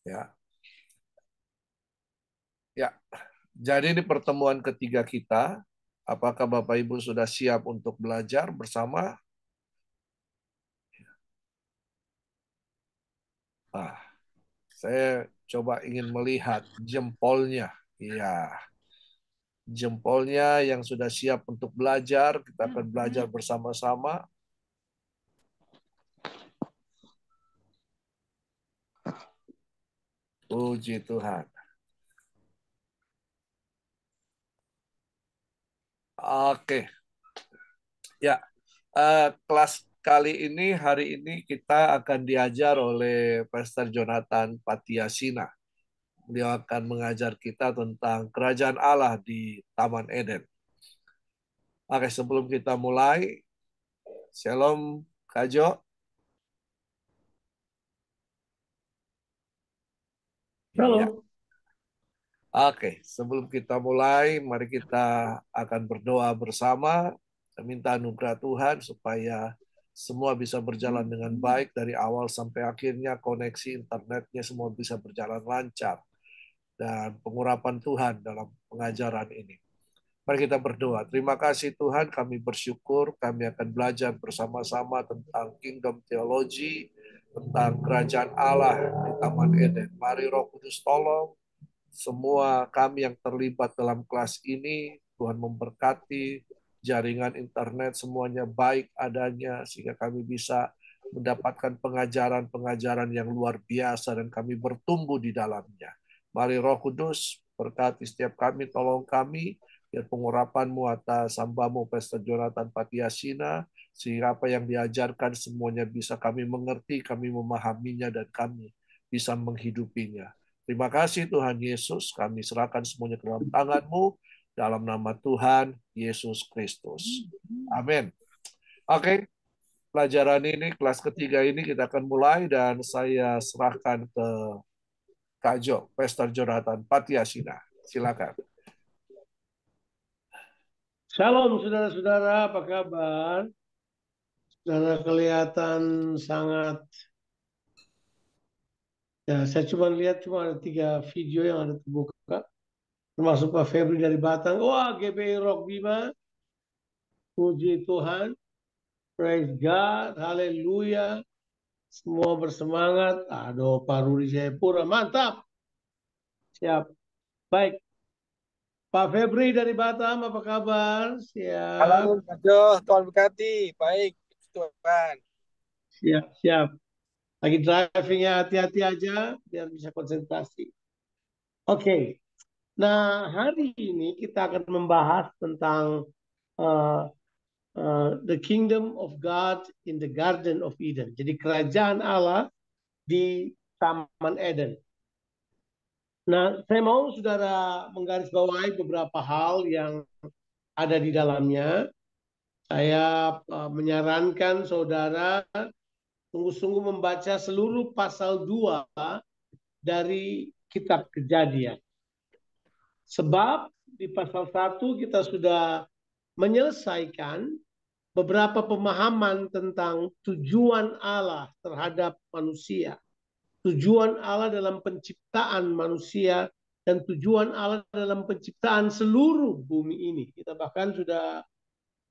Ya, ya. Jadi ini pertemuan ketiga kita. Apakah Bapak Ibu sudah siap untuk belajar bersama? Ah, saya coba ingin melihat jempolnya. Iya, jempolnya yang sudah siap untuk belajar. Kita akan belajar bersama-sama. Puji Tuhan. Oke, ya. Kelas kali ini, hari ini kita akan diajar oleh Pastor Jonathan Patiasina. Beliau akan mengajar kita tentang kerajaan Allah di Taman Eden. Oke, sebelum kita mulai, Shalom Kak Jo. Iya. Halo. Oke, sebelum kita mulai, mari kita akan berdoa bersama. Kita minta anugerah Tuhan supaya semua bisa berjalan dengan baik dari awal sampai akhirnya, koneksi internetnya semua bisa berjalan lancar. Dan pengurapan Tuhan dalam pengajaran ini. Mari kita berdoa. Terima kasih Tuhan, kami bersyukur kami akan belajar bersama-sama tentang Kingdom Theology, tentang kerajaan Allah di Taman Eden. Mari Roh Kudus tolong semua kami yang terlibat dalam kelas ini, Tuhan memberkati jaringan internet semuanya baik adanya sehingga kami bisa mendapatkan pengajaran-pengajaran yang luar biasa dan kami bertumbuh di dalamnya. Mari Roh Kudus berkati setiap kami, tolong kami, biar pengurapan-Mu atas hamba-Mu Pastor Jonathan Patiasina, sehingga apa yang diajarkan semuanya bisa kami mengerti, kami memahaminya, dan kami bisa menghidupinya. Terima kasih Tuhan Yesus, kami serahkan semuanya ke dalam tangan-Mu, dalam nama Tuhan Yesus Kristus. Amin. Oke, pelajaran ini, kelas ketiga ini kita akan mulai dan saya serahkan ke Kak Jo, Pastor Jonathan Patiasina. Silakan. Shalom saudara-saudara, apa kabar? Saudara kelihatan sangat, ya saya cuma lihat cuma ada 3 video yang ada terbuka. Termasuk Pak Febri dari Batang. Wah, GBI Rock Bima. Puji Tuhan. Praise God. Haleluya. Semua bersemangat. Aduh, Pak Rudi Jayapura. Mantap. Siap. Baik. Pak Febri dari Batam, apa kabar? Siap. Halo, Kak Jo, Tuhan berkati. Baik, Tuhan. Siap, siap. Lagi drivingnya hati-hati aja biar bisa konsentrasi. Oke, nah hari ini kita akan membahas tentang uh, the kingdom of God in the Garden of Eden. Jadi kerajaan Allah di Taman Eden. Nah, saya mau saudara menggarisbawahi beberapa hal yang ada di dalamnya. Saya menyarankan saudara sungguh-sungguh membaca seluruh pasal 2 dari kitab Kejadian. Sebab di pasal 1 kita sudah menyelesaikan beberapa pemahaman tentang tujuan Allah terhadap manusia. Tujuan Allah dalam penciptaan manusia dan tujuan Allah dalam penciptaan seluruh bumi ini. Kita bahkan sudah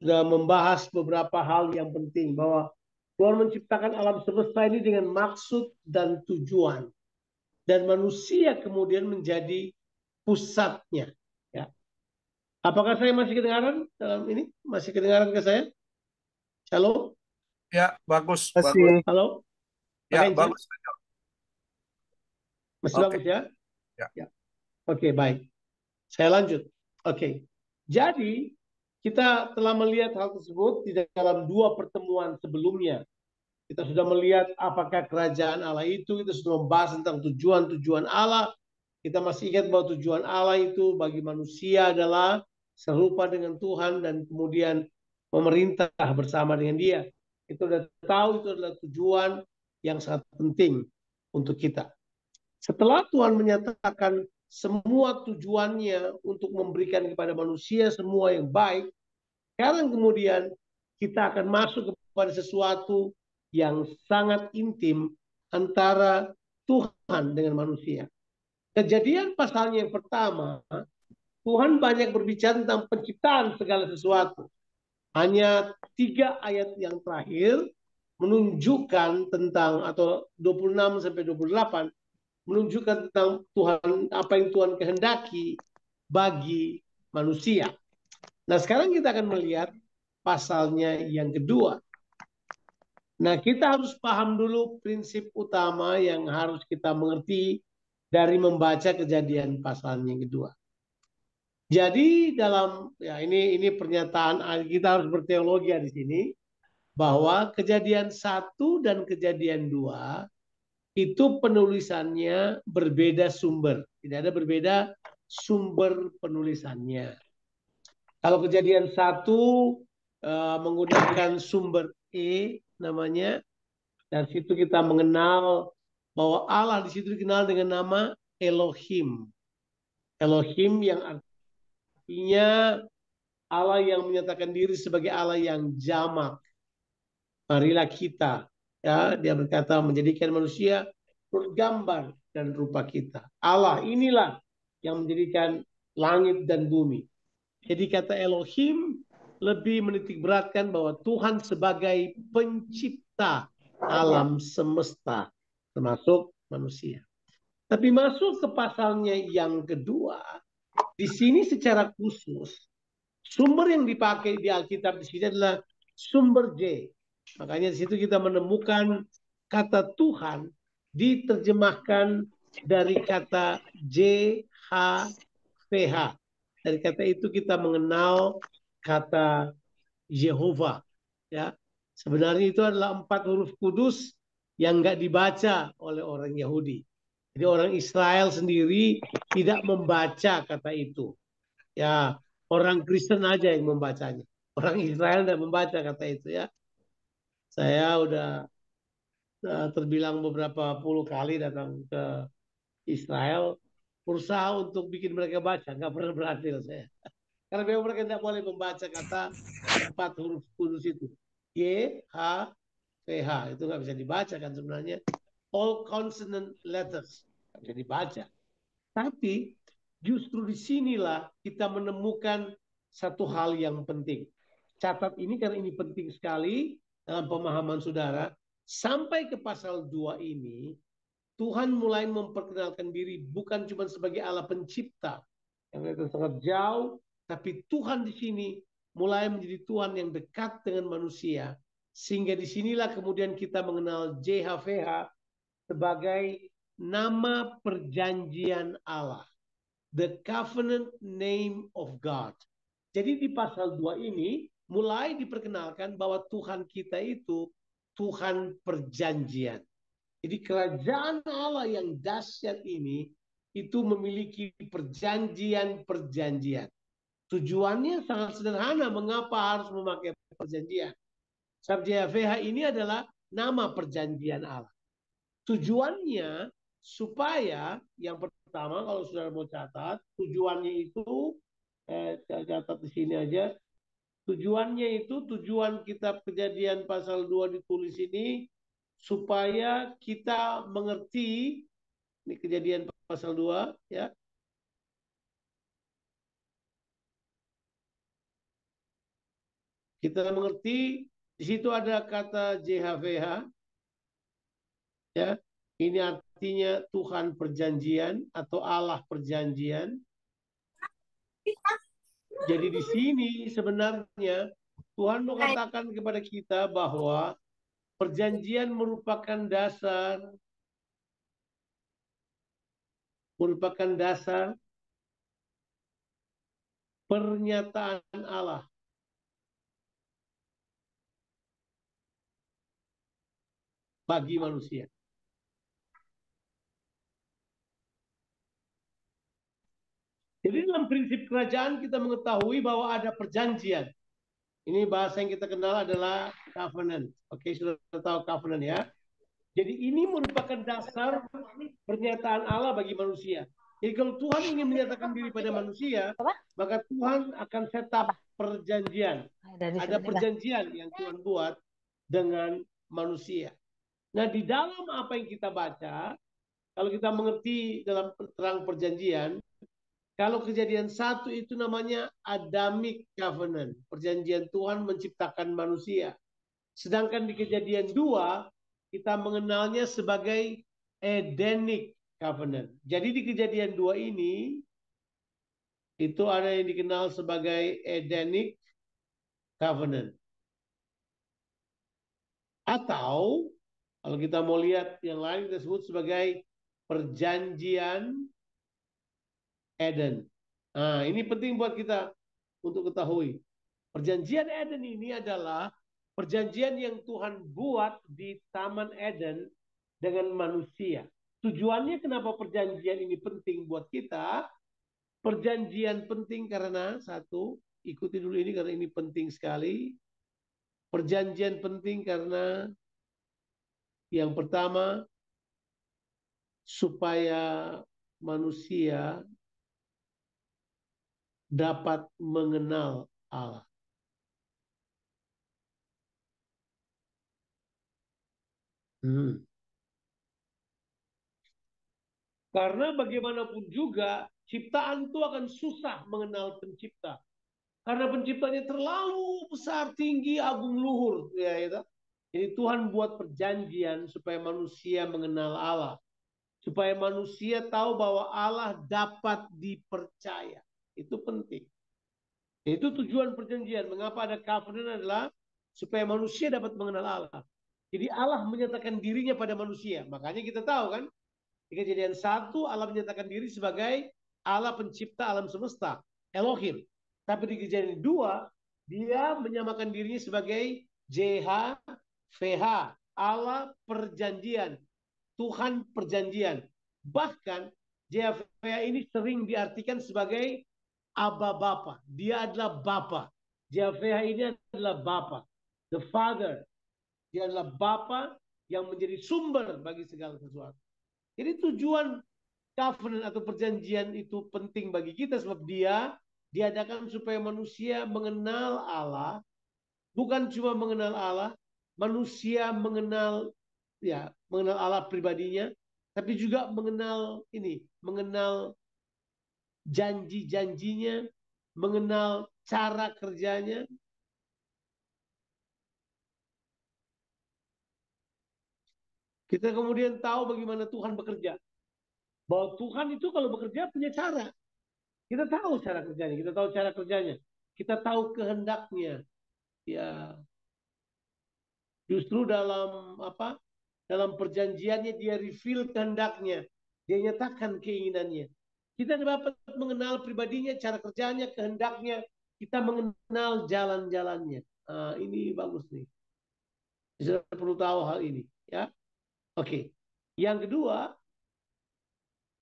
membahas beberapa hal yang penting bahwa Tuhan menciptakan alam semesta ini dengan maksud dan tujuan. Dan manusia kemudian menjadi pusatnya. Ya. Apakah saya masih kedengaran dalam ini? Masih kedengaran ke saya? Halo? Ya, bagus, bagus. Masih. Halo? Ya, Pakai bagus. masih Oke. bagus ya? Ya. Ya. Oke, baik. Saya lanjut. Oke. Jadi, kita telah melihat hal tersebut di dalam 2 pertemuan sebelumnya. Kita sudah melihat apakah kerajaan Allah itu, kita sudah membahas tentang tujuan-tujuan Allah. Kita masih ingat bahwa tujuan Allah itu bagi manusia adalah serupa dengan Tuhan dan kemudian memerintah bersama dengan Dia. Kita sudah tahu itu adalah tujuan yang sangat penting untuk kita. Setelah Tuhan menyatakan semua tujuannya untuk memberikan kepada manusia semua yang baik, sekarang kemudian kita akan masuk kepada sesuatu yang sangat intim antara Tuhan dengan manusia. Kejadian pasalnya yang pertama, Tuhan banyak berbicara tentang penciptaan segala sesuatu. Hanya 3 ayat yang terakhir menunjukkan tentang, atau 26 sampai 28 menunjukkan tentang Tuhan, apa yang Tuhan kehendaki bagi manusia. Nah, sekarang kita akan melihat pasalnya yang kedua. Nah, kita harus paham dulu prinsip utama yang harus kita mengerti dari membaca Kejadian pasalnya yang kedua. Jadi dalam ini pernyataan kita harus berteologi di sini bahwa Kejadian 1 dan Kejadian 2 itu penulisannya berbeda sumber, tidak ada berbeda sumber penulisannya. Kalau Kejadian 1 menggunakan sumber namanya, dan situ kita mengenal bahwa Allah di situ dikenal dengan nama Elohim. Elohim yang artinya Allah yang menyatakan diri sebagai Allah yang jamak. Marilah kita, ya, dia berkata menjadikan manusia bergambar dan rupa kita. Allah inilah yang menjadikan langit dan bumi. Jadi kata Elohim lebih menitik beratkan bahwa Tuhan sebagai pencipta alam semesta, termasuk manusia. Tapi masuk ke pasalnya yang kedua, di sini secara khusus sumber yang dipakai di Alkitab di sini adalah sumber J. Makanya di situ kita menemukan kata Tuhan diterjemahkan dari kata JHVH. Dari kata itu kita mengenal kata Yehova. Ya, sebenarnya itu adalah 4 huruf kudus yang nggak dibaca oleh orang Yahudi. Jadi orang Israel sendiri tidak membaca kata itu. Ya, orang Kristen aja yang membacanya. Orang Israel tidak membaca kata itu, ya. Saya udah terbilang beberapa puluh kali datang ke Israel, berusaha untuk bikin mereka baca, nggak pernah berhasil saya. Karena memang mereka tidak boleh membaca kata 4 huruf kudus itu. Y, H, P, H. Itu nggak bisa dibaca kan sebenarnya. All consonant letters. Nggak bisa dibaca. Tapi justru disinilah kita menemukan satu hal yang penting. Catat ini karena ini penting sekali dalam pemahaman saudara. Sampai ke pasal 2 ini, Tuhan mulai memperkenalkan diri bukan cuma sebagai Allah pencipta, yang itu sangat jauh, tapi Tuhan di sini mulai menjadi Tuhan yang dekat dengan manusia. Sehingga disinilah kemudian kita mengenal JHVH sebagai nama perjanjian Allah. The covenant name of God. Jadi di pasal 2 ini mulai diperkenalkan bahwa Tuhan kita itu Tuhan perjanjian. Jadi kerajaan Allah yang dahsyat ini itu memiliki perjanjian-perjanjian. Tujuannya sangat sederhana. Mengapa harus memakai perjanjian? Sabda JHVH ini adalah nama perjanjian Allah. Tujuannya supaya yang pertama, kalau saudara mau catat, tujuannya itu catat di sini aja. Tujuannya itu, tujuan kitab Kejadian pasal 2 ditulis ini supaya kita mengerti, ini Kejadian pasal 2 ya. Kita mengerti di situ ada kata JHVH ya. Ini artinya Tuhan perjanjian atau Allah perjanjian. Jadi di sini sebenarnya Tuhan mengatakan kepada kita bahwa perjanjian merupakan dasar pernyataan Allah. Bagi manusia. Jadi dalam prinsip kerajaan kita mengetahui bahwa ada perjanjian. Ini bahasa yang kita kenal adalah covenant. Oke, sudah tahu covenant ya. Jadi ini merupakan dasar pernyataan Allah bagi manusia. Jadi kalau Tuhan ingin menyatakan diri pada manusia, maka Tuhan akan set up perjanjian. Ada perjanjian yang Tuhan buat dengan manusia. Nah, di dalam apa yang kita baca, kalau kita mengerti dalam terang perjanjian, kalau Kejadian 1 itu namanya Adamic Covenant, perjanjian Tuhan menciptakan manusia. Sedangkan di Kejadian 2 kita mengenalnya sebagai Edenic Covenant. Jadi di Kejadian 2 ini itu ada yang dikenal sebagai Edenic Covenant. Atau kalau kita mau lihat yang lain kita sebut sebagai perjanjian Eden. Nah, ini penting buat kita untuk ketahui. Perjanjian Eden ini adalah perjanjian yang Tuhan buat di Taman Eden dengan manusia. Tujuannya kenapa perjanjian ini penting buat kita? Perjanjian penting karena satu, ikuti dulu ini karena ini penting sekali. Perjanjian penting karena yang pertama, supaya manusia dapat mengenal Allah. Karena bagaimanapun juga, ciptaan itu akan susah mengenal pencipta. Karena penciptanya terlalu besar, tinggi, agung, luhur. Ya, itu. Jadi Tuhan buat perjanjian supaya manusia mengenal Allah. Supaya manusia tahu bahwa Allah dapat dipercaya. Itu penting. Itu tujuan perjanjian. Mengapa ada covenant adalah supaya manusia dapat mengenal Allah. Jadi Allah menyatakan dirinya pada manusia. Makanya kita tahu kan, di Kejadian 1 Allah menyatakan diri sebagai Allah pencipta alam semesta, Elohim. Tapi di Kejadian 2 dia menyamakan dirinya sebagai JHVH, Allah perjanjian, Tuhan perjanjian. Bahkan JHVH ini sering diartikan sebagai Aba Bapa. Dia adalah Bapa. JHVH ini adalah Bapa. The Father. Dia adalah Bapa yang menjadi sumber bagi segala sesuatu. Jadi tujuan covenant atau perjanjian itu penting bagi kita sebab dia diadakan supaya manusia mengenal Allah, bukan cuma mengenal Allah, manusia mengenal mengenal Allah pribadinya, tapi juga mengenal janji-janjinya, mengenal cara kerjanya. Kita kemudian tahu bagaimana Tuhan bekerja. Bahwa Tuhan itu kalau bekerja punya cara. Kita tahu cara kerjanya, kita tahu cara kerjanya. Kita tahu kehendaknya. Ya, justru dalam perjanjiannya dia reveal kehendaknya, dia nyatakan keinginannya. Kita dapat mengenal pribadinya, cara kerjanya, kehendaknya, kita mengenal jalan-jalannya. Nah, ini bagus nih. Kita perlu tahu hal ini, ya. Oke. Yang kedua,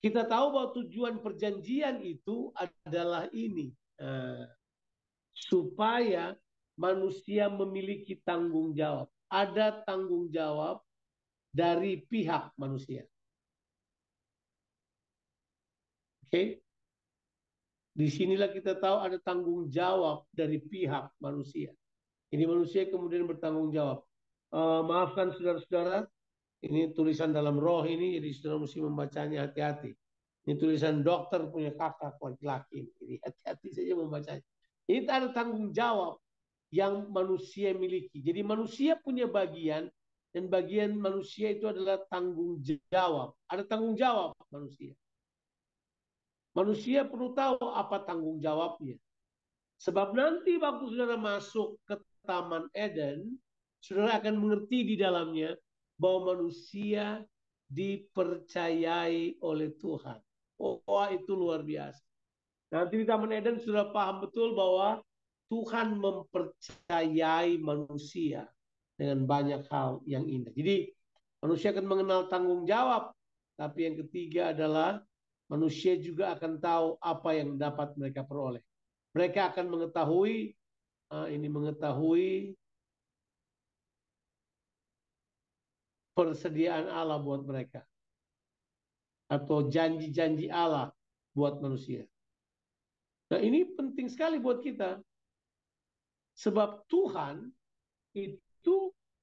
kita tahu bahwa tujuan perjanjian itu adalah ini. Supaya manusia memiliki tanggung jawab. Ada tanggung jawab dari pihak manusia. Oke? Disinilah kita tahu ada tanggung jawab dari pihak manusia. Ini manusia kemudian bertanggung jawab. Maafkan saudara-saudara, ini tulisan dalam roh ini, jadi saudara mesti membacanya hati-hati. Ini tulisan dokter punya kakak laki-laki. Jadi hati-hati saja membacanya. Ini ada tanggung jawab yang manusia miliki. Jadi manusia punya bagian, dan bagian manusia itu adalah tanggung jawab. Ada tanggung jawab manusia. Manusia perlu tahu apa tanggung jawabnya. Sebab nanti waktu saudara masuk ke Taman Eden, saudara akan mengerti di dalamnya bahwa manusia dipercayai oleh Tuhan. Oh, itu luar biasa. Nanti di Taman Eden sudah paham betul bahwa Tuhan mempercayai manusia dengan banyak hal yang indah. Jadi manusia akan mengenal tanggung jawab. Tapi yang ketiga adalah manusia juga akan tahu apa yang dapat mereka peroleh. Mereka akan mengetahui persediaan Allah buat mereka. Atau janji-janji Allah buat manusia. Nah, ini penting sekali buat kita. Sebab Tuhan itu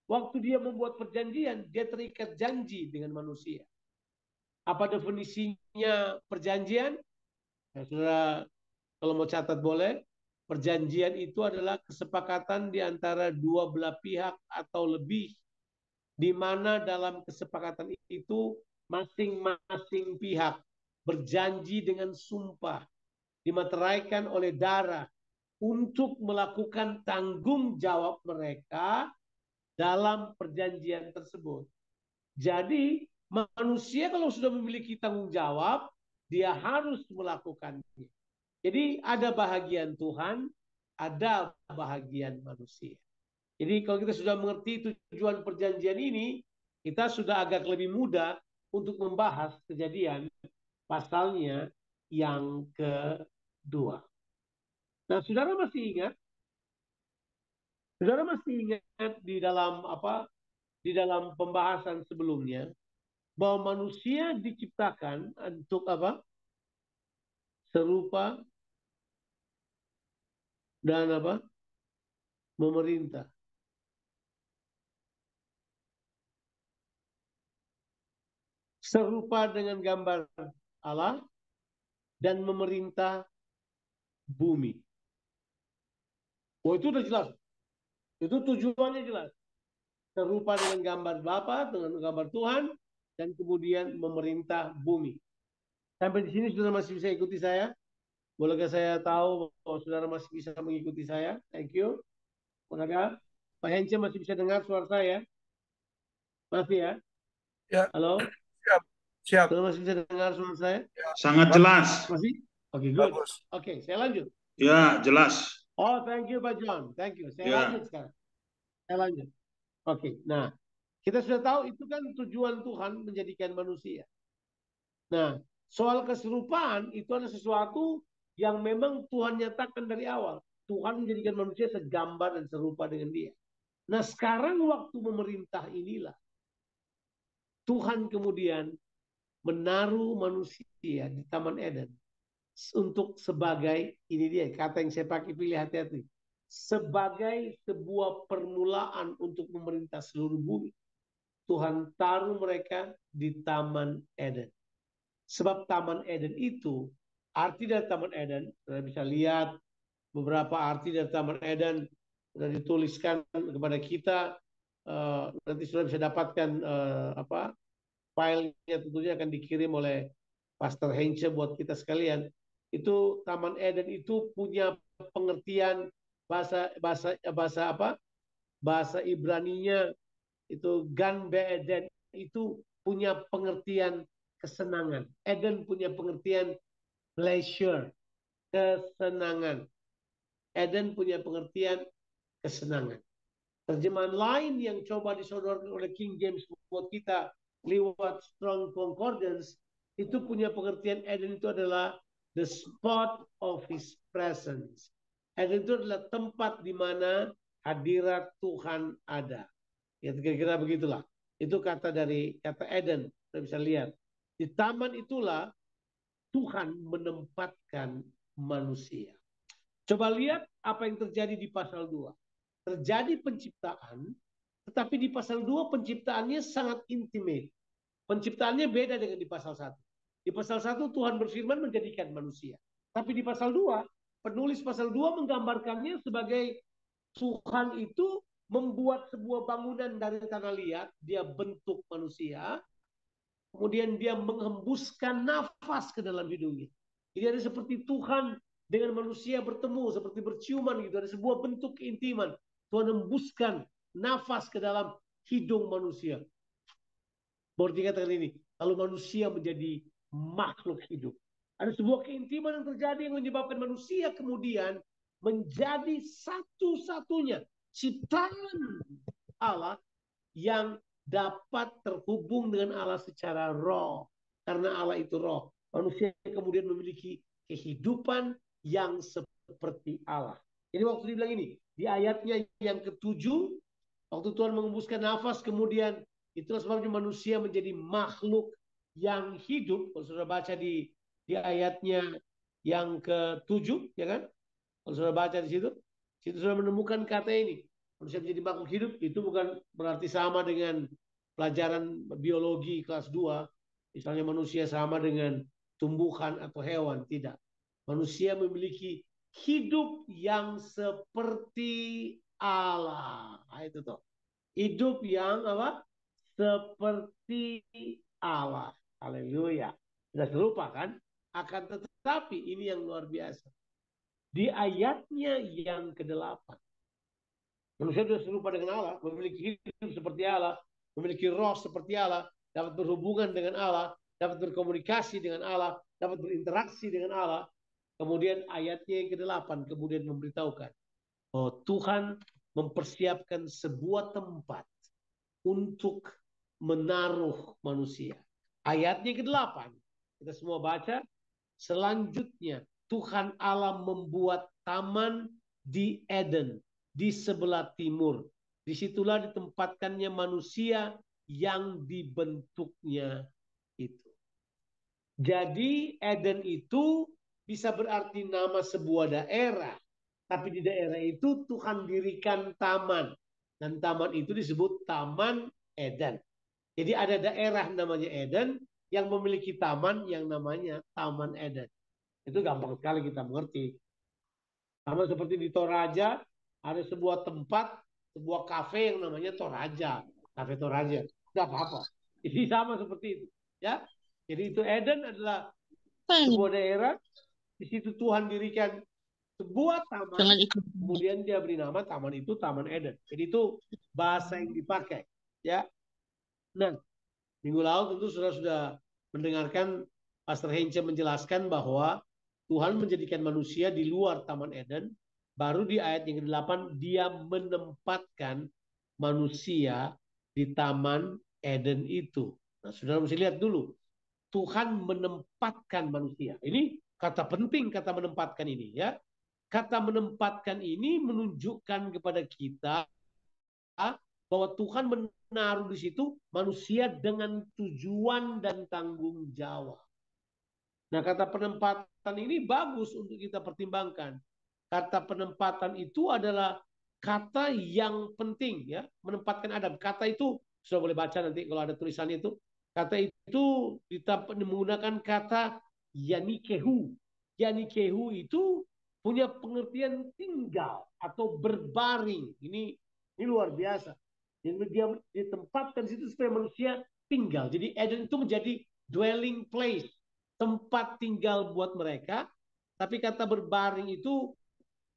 waktu dia membuat perjanjian, dia terikat janji dengan manusia. Apa definisinya perjanjian? Ya, saudara, kalau mau catat boleh. Perjanjian itu adalah kesepakatan di antara dua belah pihak atau lebih, di mana dalam kesepakatan itu masing-masing pihak berjanji dengan sumpah dimateraikan oleh darah untuk melakukan tanggung jawab mereka dalam perjanjian tersebut. Jadi manusia kalau sudah memiliki tanggung jawab, dia harus melakukannya. Jadi ada bahagian Tuhan, ada bahagian manusia. Jadi kalau kita sudah mengerti tujuan perjanjian ini, kita sudah agak lebih mudah untuk membahas Kejadian pasalnya yang kedua. Nah, saudara masih ingat di dalam pembahasan sebelumnya bahwa manusia diciptakan untuk apa? Serupa dan apa? Memerintah. Serupa dengan gambar Allah dan memerintah bumi. Oh, itu udah jelas. Itu tujuannya jelas. Serupa dengan gambar Bapa, dengan gambar Tuhan, dan kemudian memerintah bumi. Sampai di sini saudara masih bisa ikuti saya? Bolehkah saya tahu bahwa saudara masih bisa mengikuti saya? Thank you. Bolehkah? Pak Hence masih bisa dengar suara saya? Masih ya? Ya, Halo? siap, siap. Saudara masih bisa dengar suara saya? Sangat jelas. Masih? Oke, good. Bagus. Oke, saya lanjut. Ya, jelas. Oh, thank you Pak John. Thank you. Saya Ya. lanjut sekarang. Saya lanjut. Oke, nah kita sudah tahu itu kan tujuan Tuhan menjadikan manusia. Nah, soal keserupaan itu adalah sesuatu yang memang Tuhan nyatakan dari awal. Tuhan menjadikan manusia segambar dan serupa dengan dia. Nah, sekarang waktu memerintah inilah Tuhan kemudian menaruh manusia di Taman Eden untuk sebagai, ini dia kata yang saya pakai, pilih hati-hati, sebagai sebuah permulaan untuk memerintah seluruh bumi. Tuhan taruh mereka di Taman Eden. Sebab Taman Eden itu, arti dari Taman Eden, kita bisa lihat beberapa arti dari Taman Eden sudah dituliskan kepada kita. Nanti sudah bisa dapatkan filenya, tentunya akan dikirim oleh Pastor Hence buat kita sekalian. Itu Taman Eden itu punya pengertian bahasa Ibraninya itu Gan Be'eden, itu punya pengertian kesenangan. Eden punya pengertian pleasure, kesenangan. Eden punya pengertian kesenangan. Terjemahan lain yang coba disodorkan oleh King James buat kita lewat Strong Concordance itu punya pengertian Eden itu adalah the spot of His presence. Eden itu adalah tempat di mana hadirat Tuhan ada. Ya, kira-kira begitulah. Itu kata dari kata Eden. Kita bisa lihat. Di taman itulah Tuhan menempatkan manusia. Coba lihat apa yang terjadi di pasal 2. Terjadi penciptaan, tetapi di pasal 2 penciptaannya sangat intimate. Penciptaannya beda dengan di pasal 1. Di pasal 1 Tuhan berfirman menjadikan manusia. Tapi di pasal 2, penulis pasal 2 menggambarkannya sebagai Tuhan itu membuat sebuah bangunan dari tanah liat, dia bentuk manusia, kemudian dia menghembuskan nafas ke dalam hidungnya. Jadi ada seperti Tuhan dengan manusia bertemu, seperti berciuman gitu, ada sebuah bentuk keintiman. Tuhan hembuskan nafas ke dalam hidung manusia. Baru dikatakan ini, lalu manusia menjadi makhluk hidup. Ada sebuah keintiman yang terjadi yang menyebabkan manusia kemudian menjadi satu-satunya ciptaan Allah yang dapat terhubung dengan Allah secara roh. Karena Allah itu roh. Manusia kemudian memiliki kehidupan yang seperti Allah. Jadi waktu dibilang ini, di ayatnya yang ke-7, waktu Tuhan mengembuskan nafas, kemudian itulah sebabnya manusia menjadi makhluk yang hidup. Kalau sudah baca di ayatnya yang ke-7, ya kan? Kalau sudah baca di situ sudah menemukan kata ini. Manusia menjadi makhluk hidup, itu bukan berarti sama dengan pelajaran biologi kelas 2. Misalnya manusia sama dengan tumbuhan atau hewan, tidak. Manusia memiliki hidup yang seperti Allah. Nah, itu tuh. Hidup yang apa? Seperti Allah. Haleluya. Sudah serupa kan? Akan tetapi ini yang luar biasa. Di ayatnya yang ke-8. Manusia sudah serupa dengan Allah, memiliki hidup seperti Allah, memiliki roh seperti Allah, dapat berhubungan dengan Allah, dapat berkomunikasi dengan Allah, dapat berinteraksi dengan Allah. Kemudian ayatnya yang ke-8 kemudian memberitahukan, oh Tuhan mempersiapkan sebuah tempat untuk menaruh manusia. Ayatnya ke-8, kita semua baca. Selanjutnya, Tuhan Allah membuat taman di Eden, di sebelah timur. Disitulah ditempatkannya manusia yang dibentuknya itu. Jadi Eden itu bisa berarti nama sebuah daerah. Tapi di daerah itu Tuhan dirikan taman. Dan taman itu disebut Taman Eden. Jadi ada daerah namanya Eden yang memiliki taman yang namanya Taman Eden. Itu gampang sekali kita mengerti. Sama seperti di Toraja, ada sebuah tempat, sebuah kafe yang namanya Toraja. Kafe Toraja. Tidak apa-apa. Ini sama seperti itu. Ya. Jadi itu Eden adalah sebuah daerah. Di situ Tuhan dirikan sebuah taman. Kemudian dia beri nama taman itu Taman Eden. Jadi itu bahasa yang dipakai. Ya. Nah, minggu lalu tentu sudah mendengarkan Pastor Heinze menjelaskan bahwa Tuhan menjadikan manusia di luar Taman Eden. Baru di ayat yang ke-8 dia menempatkan manusia di Taman Eden itu. Nah, saudara mesti lihat dulu. Tuhan menempatkan manusia. Ini kata penting, kata menempatkan ini ya. Kata menempatkan ini menunjukkan kepada kita bahwa Tuhan menaruh di situ manusia dengan tujuan dan tanggung jawab. Nah, kata penempatan ini bagus untuk kita pertimbangkan. Kata penempatan itu adalah kata yang penting ya, menempatkan Adam. Kata itu sudah boleh baca nanti kalau ada tulisannya itu. Kata itu menggunakan kata yanikehu. Yanikehu itu punya pengertian tinggal atau berbaring. Ini luar biasa. Jadi dia ditempatkan di situ supaya manusia tinggal. Jadi Eden itu menjadi dwelling place, tempat tinggal buat mereka. Tapi kata berbaring itu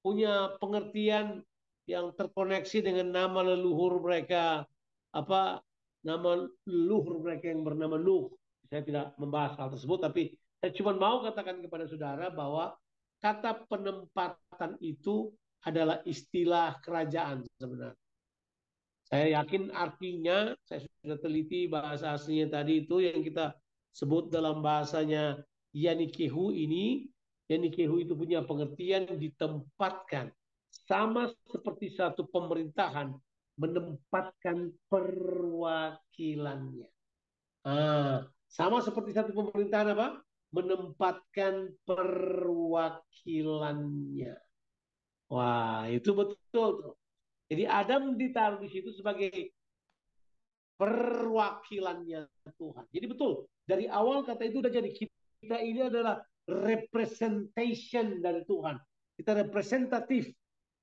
punya pengertian yang terkoneksi dengan nama leluhur mereka, apa nama leluhur mereka yang bernama Nuh. Saya tidak membahas hal tersebut, tapi saya cuma mau katakan kepada saudara bahwa kata penempatan itu adalah istilah kerajaan sebenarnya. Saya yakin artinya, saya sudah teliti bahasa aslinya tadi itu yang kita sebut dalam bahasanya yanikehu ini. Yanikehu itu punya pengertian ditempatkan. Sama seperti satu pemerintahan menempatkan perwakilannya. Sama seperti satu pemerintahan apa? Menempatkan perwakilannya. Wah, itu betul. Jadi Adam ditaruh di situ sebagai perwakilannya Tuhan. Jadi betul, dari awal kata itu udah jadi kita ini adalah representation dari Tuhan. Kita representatif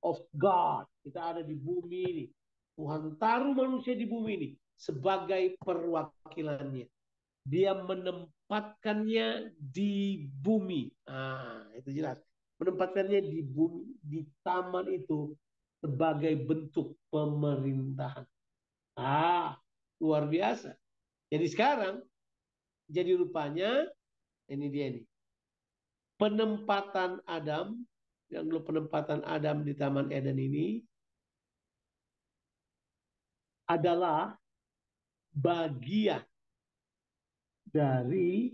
of God. Kita ada di bumi ini. Tuhan taruh manusia di bumi ini sebagai perwakilannya. Dia menempatkannya di bumi. Itu jelas. Menempatkannya di bumi, di taman itu sebagai bentuk pemerintahan. Luar biasa. Jadi sekarang, jadi rupanya, ini dia nih. Penempatan Adam, yang dulu penempatan Adam di Taman Eden ini, adalah bagian dari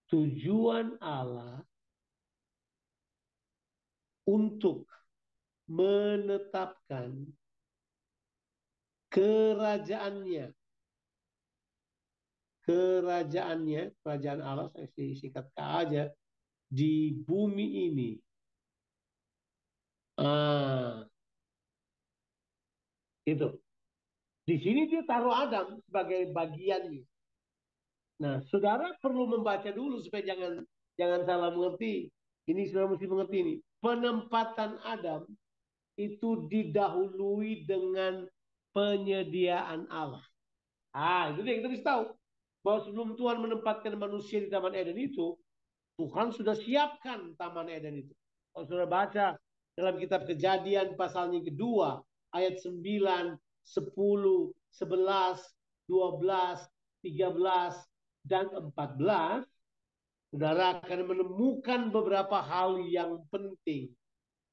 tujuan Allah untuk menetapkan kerajaannya, kerajaan Allah, saya sikat K aja, di bumi ini. Itu. Di sini dia taruh Adam sebagai bagiannya. Nah, saudara perlu membaca dulu supaya jangan salah mengerti. Ini saudara mesti mengerti ini. Penempatan Adam itu didahului dengan penyediaan Allah. Itu dia kita harus tahu. Bahwa sebelum Tuhan menempatkan manusia di Taman Eden itu, Tuhan sudah siapkan Taman Eden itu. Kalau saudara baca dalam kitab Kejadian pasalnya kedua, ayat 9, 10, 11, 12, 13, dan 14, saudara akan menemukan beberapa hal yang penting.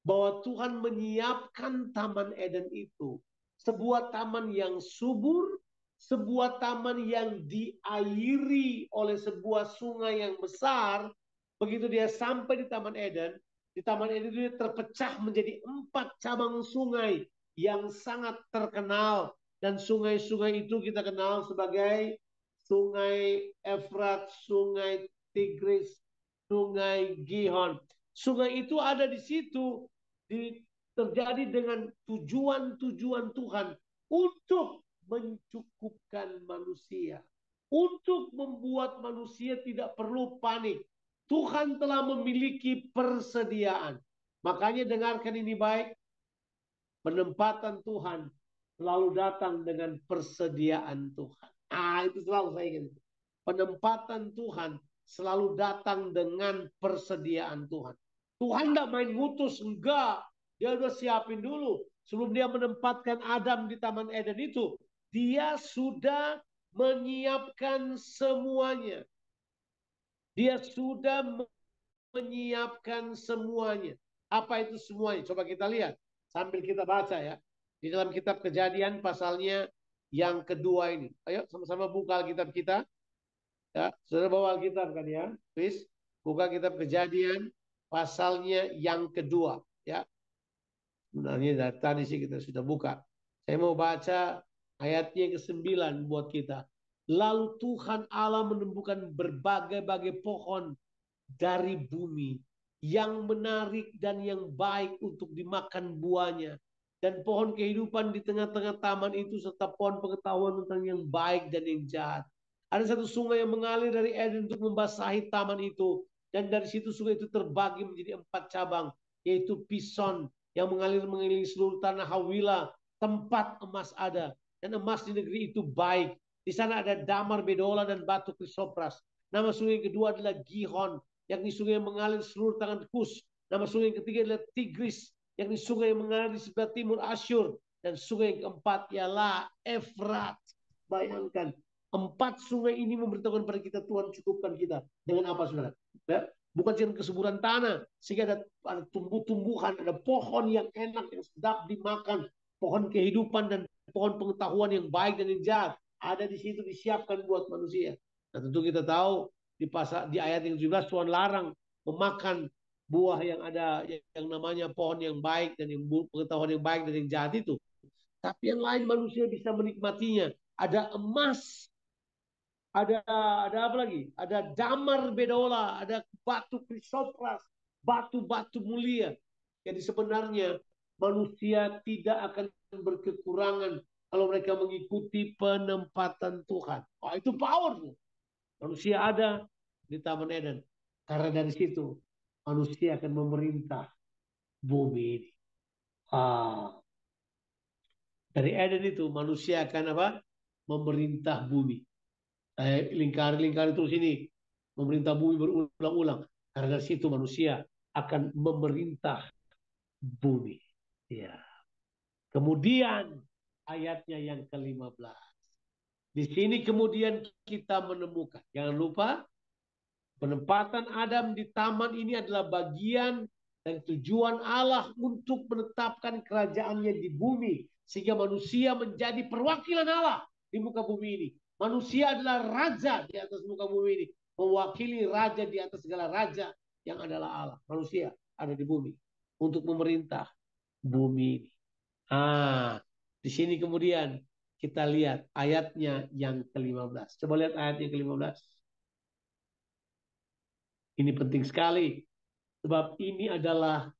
Bahwa Tuhan menyiapkan Taman Eden itu. Sebuah taman yang subur, sebuah taman yang diairi oleh sebuah sungai yang besar. Begitu dia sampai di Taman Eden itu terpecah menjadi 4 cabang sungai yang sangat terkenal. Dan sungai-sungai itu kita kenal sebagai Sungai Efrat, Sungai Tigris, Sungai Gihon. Sungai itu ada di situ terjadi dengan tujuan-tujuan Tuhan untuk mencukupkan manusia, untuk membuat manusia tidak perlu panik. Tuhan telah memiliki persediaan. Makanya dengarkan ini baik, penempatan Tuhan selalu datang dengan persediaan Tuhan. Itu selalu saya ingat. Penempatan Tuhan selalu datang dengan persediaan Tuhan. Tuhan tidak main ngutus, enggak. Dia udah siapin dulu. Sebelum dia menempatkan Adam di Taman Eden itu, dia sudah menyiapkan semuanya. Dia sudah menyiapkan semuanya. Apa itu semuanya? Coba kita lihat. Sambil kita baca ya. Di dalam kitab Kejadian pasalnya yang kedua ini. Ayo sama-sama buka Alkitab kita. Ya, saudara bawa Alkitab kan ya. Please, buka kitab Kejadian pasalnya yang kedua. Ya, sebenarnya dari tadi sih kita sudah buka. Saya mau baca ayatnya ke-9 buat kita. Lalu Tuhan Allah menumbuhkan berbagai-bagai pohon dari bumi yang menarik dan yang baik untuk dimakan buahnya. Dan pohon kehidupan di tengah-tengah taman itu serta pohon pengetahuan tentang yang baik dan yang jahat. Ada satu sungai yang mengalir dari Eden untuk membasahi taman itu. Dan dari situ sungai itu terbagi menjadi 4 cabang. Yaitu Pison yang mengalir mengelilingi seluruh tanah Hawila. Tempat emas ada. Dan emas di negeri itu baik. Di sana ada damar bedola dan batu krisopras. Nama sungai yang kedua adalah Gihon, yakni sungai yang mengalir seluruh tangan Kus. Nama sungai yang ketiga adalah Tigris, yakni sungai yang mengalir di sebelah timur Asyur. Dan sungai yang keempat ialah Efrat. Bayangkan, 4 sungai ini memberitahukan pada kita Tuhan cukupkan kita. Dengan apa saudara? Ya, bukan cuma kesuburan tanah, sehingga ada tumbuh-tumbuhan, ada pohon yang enak, yang sedap dimakan, pohon kehidupan dan pohon pengetahuan yang baik dan yang jahat. Ada di situ disiapkan buat manusia. Nah, tentu kita tahu di ayat yang 17 Tuhan larang memakan buah yang ada yang namanya pohon yang baik dan yang pengetahuan yang baik dan yang jahat itu. Tapi yang lain manusia bisa menikmatinya. Ada emas, ada apa lagi? Ada damar bedola, ada batu krisopras, batu-batu mulia. Jadi sebenarnya manusia tidak akan berkekurangan kalau mereka mengikuti penempatan Tuhan. Itu powerful. Manusia ada di Taman Eden. Karena dari situ manusia akan memerintah bumi ini. Dari Eden itu manusia akan apa? Memerintah bumi. Lingkari terus ini. Memerintah bumi berulang-ulang. Karena dari situ manusia akan memerintah bumi. Ya. Kemudian ayatnya yang ke-15. Di sini kemudian kita menemukan. Jangan lupa, penempatan Adam di taman ini adalah bagian dan tujuan Allah untuk menetapkan kerajaannya di bumi. Sehingga manusia menjadi perwakilan Allah di muka bumi ini. Manusia adalah raja di atas muka bumi ini. Mewakili raja di atas segala raja yang adalah Allah. Manusia ada di bumi untuk memerintah bumi ini. Di sini kemudian kita lihat ayatnya yang ke-15. Coba lihat ayat yang ke-15. Ini penting sekali. Sebab ini adalah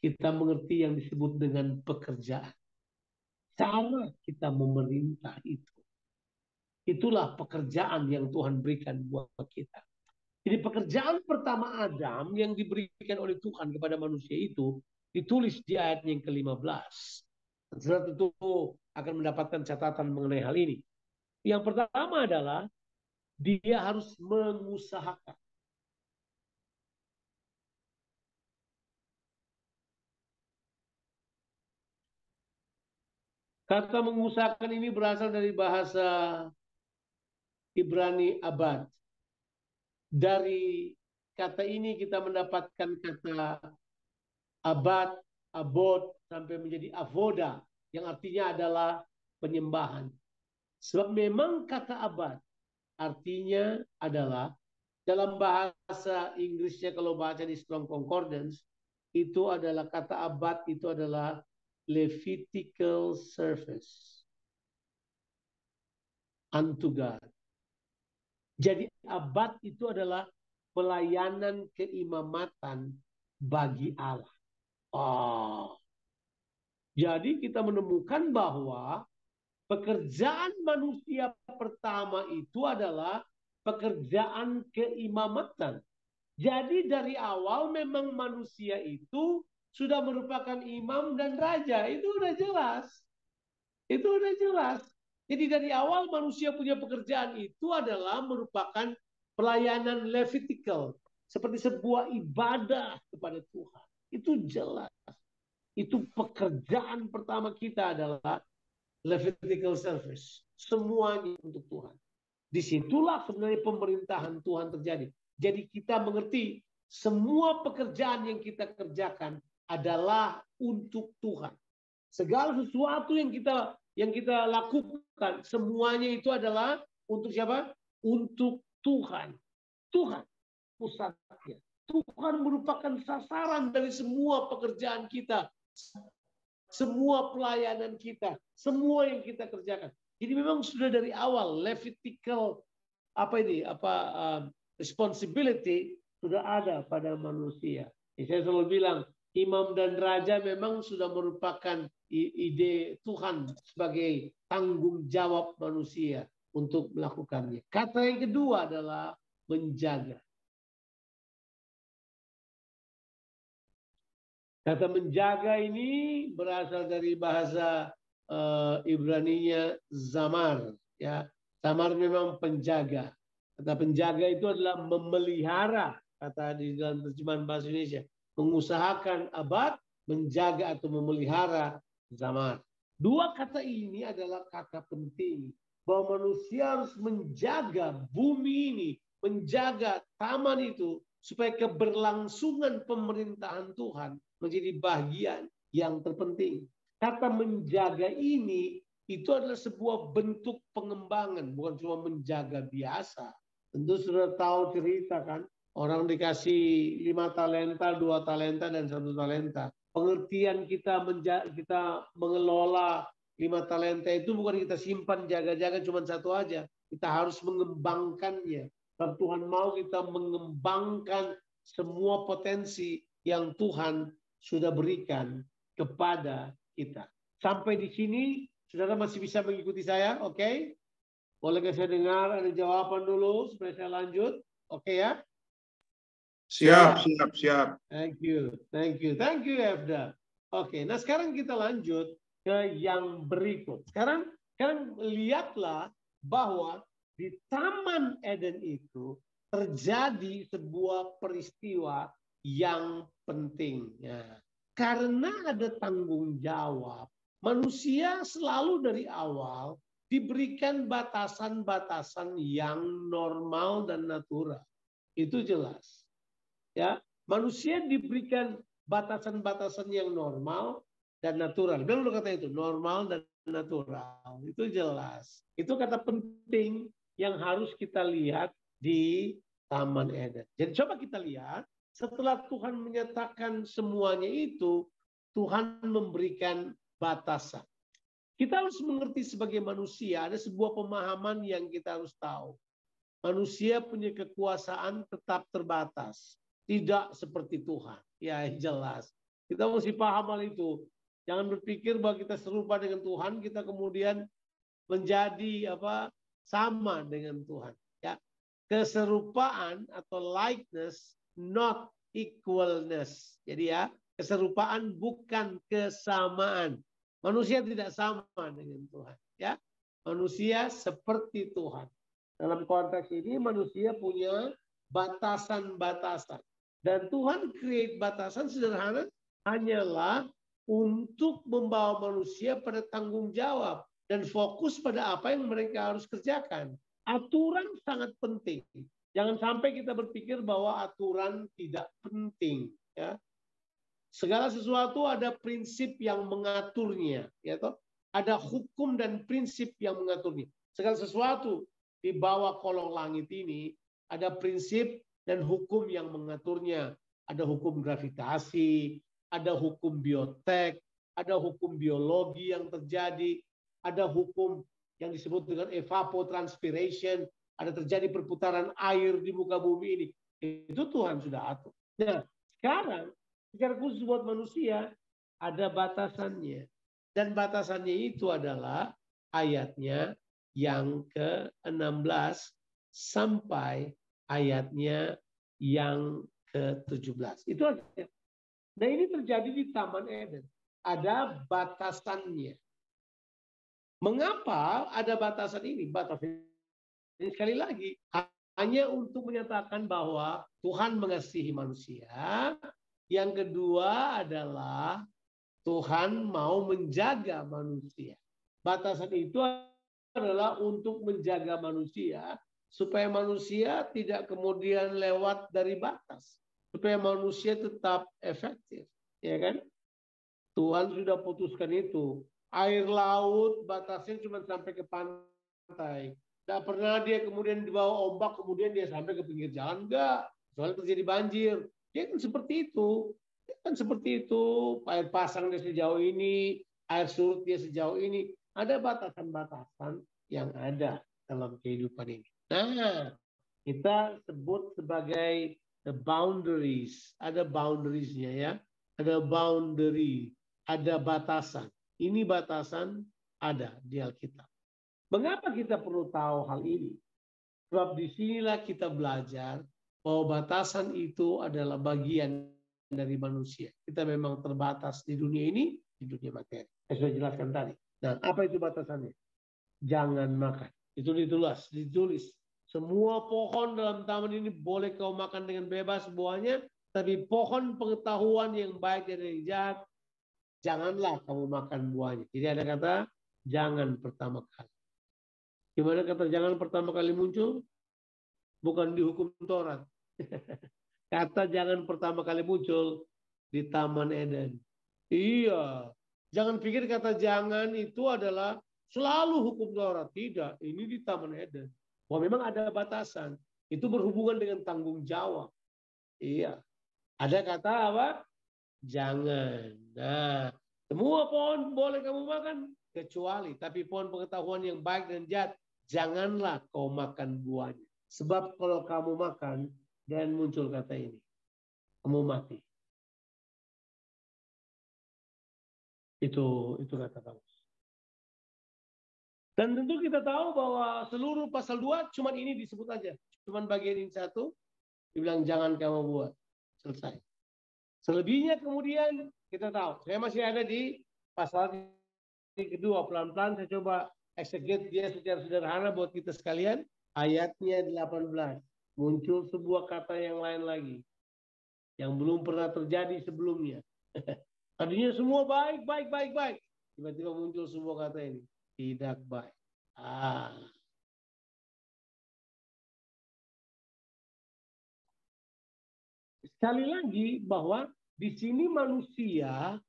kita mengerti yang disebut dengan pekerjaan. Cara kita memerintah itu. Itulah pekerjaan yang Tuhan berikan buat kita. Jadi pekerjaan pertama Adam yang diberikan oleh Tuhan kepada manusia itu ditulis di ayat yang ke-15. Saudara tentu akan mendapatkan catatan mengenai hal ini. Yang pertama adalah dia harus mengusahakan. Kata mengusahakan ini berasal dari bahasa Ibrani abad. Dari kata ini kita mendapatkan kata abad, abod, sampai menjadi avoda, yang artinya adalah penyembahan. Sebab memang kata abad artinya adalah, dalam bahasa Inggrisnya kalau baca di Strong Concordance, itu adalah kata abad itu adalah Levitical service unto God. Jadi abad itu adalah pelayanan keimamatan bagi Allah. Jadi kita menemukan bahwa pekerjaan manusia pertama itu adalah pekerjaan keimamatan. Jadi dari awal memang manusia itu sudah merupakan imam dan raja. Itu udah jelas. Itu udah jelas. Jadi dari awal manusia punya pekerjaan itu adalah merupakan pelayanan Levitical. Seperti sebuah ibadah kepada Tuhan. Itu jelas. Itu pekerjaan pertama kita adalah Levitical service. Semuanya untuk Tuhan. Disitulah sebenarnya pemerintahan Tuhan terjadi. Jadi kita mengerti semua pekerjaan yang kita kerjakan adalah untuk Tuhan. Segala sesuatu yang kita lakukan, semuanya itu adalah untuk siapa? Untuk Tuhan. Tuhan pusatnya. Tuhan merupakan sasaran dari semua pekerjaan kita. Semua pelayanan kita. Semua yang kita kerjakan. Jadi memang sudah dari awal Levitical responsibility sudah ada pada manusia. Saya selalu bilang imam dan raja memang sudah merupakan ide Tuhan sebagai tanggung jawab manusia untuk melakukannya. Kata yang kedua adalah menjaga. Kata menjaga ini berasal dari bahasa Ibraninya zamar. Ya, zamar memang penjaga. Kata penjaga itu adalah memelihara. Kata di dalam terjemahan bahasa Indonesia, mengusahakan abad, menjaga atau memelihara zamar. Dua kata ini adalah kata penting bahwa manusia harus menjaga bumi ini, menjaga taman itu supaya keberlangsungan pemerintahan Tuhan menjadi bagian yang terpenting. Kata menjaga ini itu adalah sebuah bentuk pengembangan, bukan cuma menjaga biasa. Tentu sudah tahu cerita kan, orang dikasih 5 talenta, 2 talenta, dan 1 talenta. Pengertian kita mengelola 5 talenta itu bukan kita simpan jaga-jaga cuma 1 aja. Kita harus mengembangkannya. Dan Tuhan mau kita mengembangkan semua potensi yang Tuhan sudah berikan kepada kita. Sampai di sini, saudara masih bisa mengikuti saya, oke? Bolehkah saya dengar ada jawaban dulu supaya saya lanjut? Oke ya? Siap. Thank you, Efda. Oke, nah sekarang kita lanjut ke yang berikut. Sekarang lihatlah bahwa di Taman Eden itu terjadi sebuah peristiwa yang penting. Ya. Karena ada tanggung jawab, manusia selalu dari awal diberikan batasan-batasan yang normal dan natural. Itu jelas. Ya, manusia diberikan batasan-batasan yang normal dan natural. Bilang udah kata itu, normal dan natural. Itu jelas. Itu kata penting yang harus kita lihat di Taman Eden. Jadi coba kita lihat, setelah Tuhan menyatakan semuanya itu, Tuhan memberikan batasan. Kita harus mengerti sebagai manusia, ada sebuah pemahaman yang kita harus tahu. Manusia punya kekuasaan tetap terbatas. Tidak seperti Tuhan. Ya jelas. Kita mesti paham hal itu. Jangan berpikir bahwa kita serupa dengan Tuhan, kita kemudian menjadi sama dengan Tuhan. Ya, keserupaan atau likeness, not equalness. Jadi ya, keserupaan bukan kesamaan. Manusia tidak sama dengan Tuhan. Ya, manusia seperti Tuhan. Dalam konteks ini manusia punya batasan-batasan. Dan Tuhan create batasan sederhana hanyalah untuk membawa manusia pada tanggung jawab dan fokus pada apa yang mereka harus kerjakan. Aturan sangat penting. Jangan sampai kita berpikir bahwa aturan tidak penting. Ya. Segala sesuatu ada prinsip yang mengaturnya. Ya, toh? Ada hukum dan prinsip yang mengaturnya. Segala sesuatu di bawah kolong langit ini ada prinsip dan hukum yang mengaturnya. Ada hukum gravitasi, ada hukum biotek, ada hukum biologi yang terjadi, ada hukum yang disebut dengan evapotranspiration, ada terjadi perputaran air di muka bumi ini. Itu Tuhan sudah atur. Nah, sekarang secara khusus buat manusia ada batasannya. Dan batasannya itu adalah ayatnya yang ke-16 sampai ayatnya yang ke-17. Itu aja. Nah, ini terjadi di Taman Eden. Ada batasannya. Mengapa ada batasan ini? Batasan ini sekali lagi hanya untuk menyatakan bahwa Tuhan mengasihi manusia. Yang kedua adalah Tuhan mau menjaga manusia. Batasan itu adalah untuk menjaga manusia supaya manusia tidak kemudian lewat dari batas, supaya manusia tetap efektif, ya kan? Tuhan sudah putuskan itu. Air laut batasnya cuma sampai ke pantai. Tidak pernah dia kemudian di bawah ombak kemudian dia sampai ke pinggir jalan, enggak. Soalnya terjadi banjir. Dia kan seperti itu. Air pasang dia sejauh ini, air surut dia sejauh ini. Ada batasan-batasan yang ada dalam kehidupan ini. Nah, kita sebut sebagai the boundaries. Ada boundariesnya ya. Ada boundary, ada batasan. Ini batasan ada di Alkitab. Mengapa kita perlu tahu hal ini? Sebab disinilah kita belajar bahwa batasan itu adalah bagian dari manusia. Kita memang terbatas di dunia ini, di dunia materi. Saya sudah jelaskan tadi. Nah, apa itu batasannya? Jangan makan. Itu ditulis. Semua pohon dalam taman ini boleh kau makan dengan bebas buahnya, tapi pohon pengetahuan yang baik dan yang jahat, janganlah kamu makan buahnya. Jadi ada kata, jangan pertama kali. Gimana kata jangan pertama kali muncul? Bukan di hukum Taurat. Kata jangan pertama kali muncul di Taman Eden. Iya. Jangan pikir kata jangan itu adalah selalu hukum Taurat. Tidak. Ini di Taman Eden. Wah, memang ada batasan. Itu berhubungan dengan tanggung jawab. Iya. Ada kata apa? Jangan. Nah, semua pohon boleh kamu makan. Kecuali. Tapi pohon pengetahuan yang baik dan jahat. Janganlah kau makan buahnya. Sebab kalau kamu makan dan muncul kata ini. Kamu mati. Itu kata bagus. Dan tentu kita tahu bahwa seluruh pasal 2 cuma ini disebut aja. Cuma bagian ini satu. Dibilang jangan kamu buat. Selesai. Selebihnya kemudian kita tahu. Saya masih ada di pasal kedua. Pelan-pelan saya coba exegete dia secara sederhana buat kita sekalian. Ayatnya 18. Muncul sebuah kata yang lain lagi. Yang belum pernah terjadi sebelumnya. Tadinya semua baik. Tiba-tiba muncul sebuah kata ini. Tidak baik. Sekali lagi bahwa di sini manusia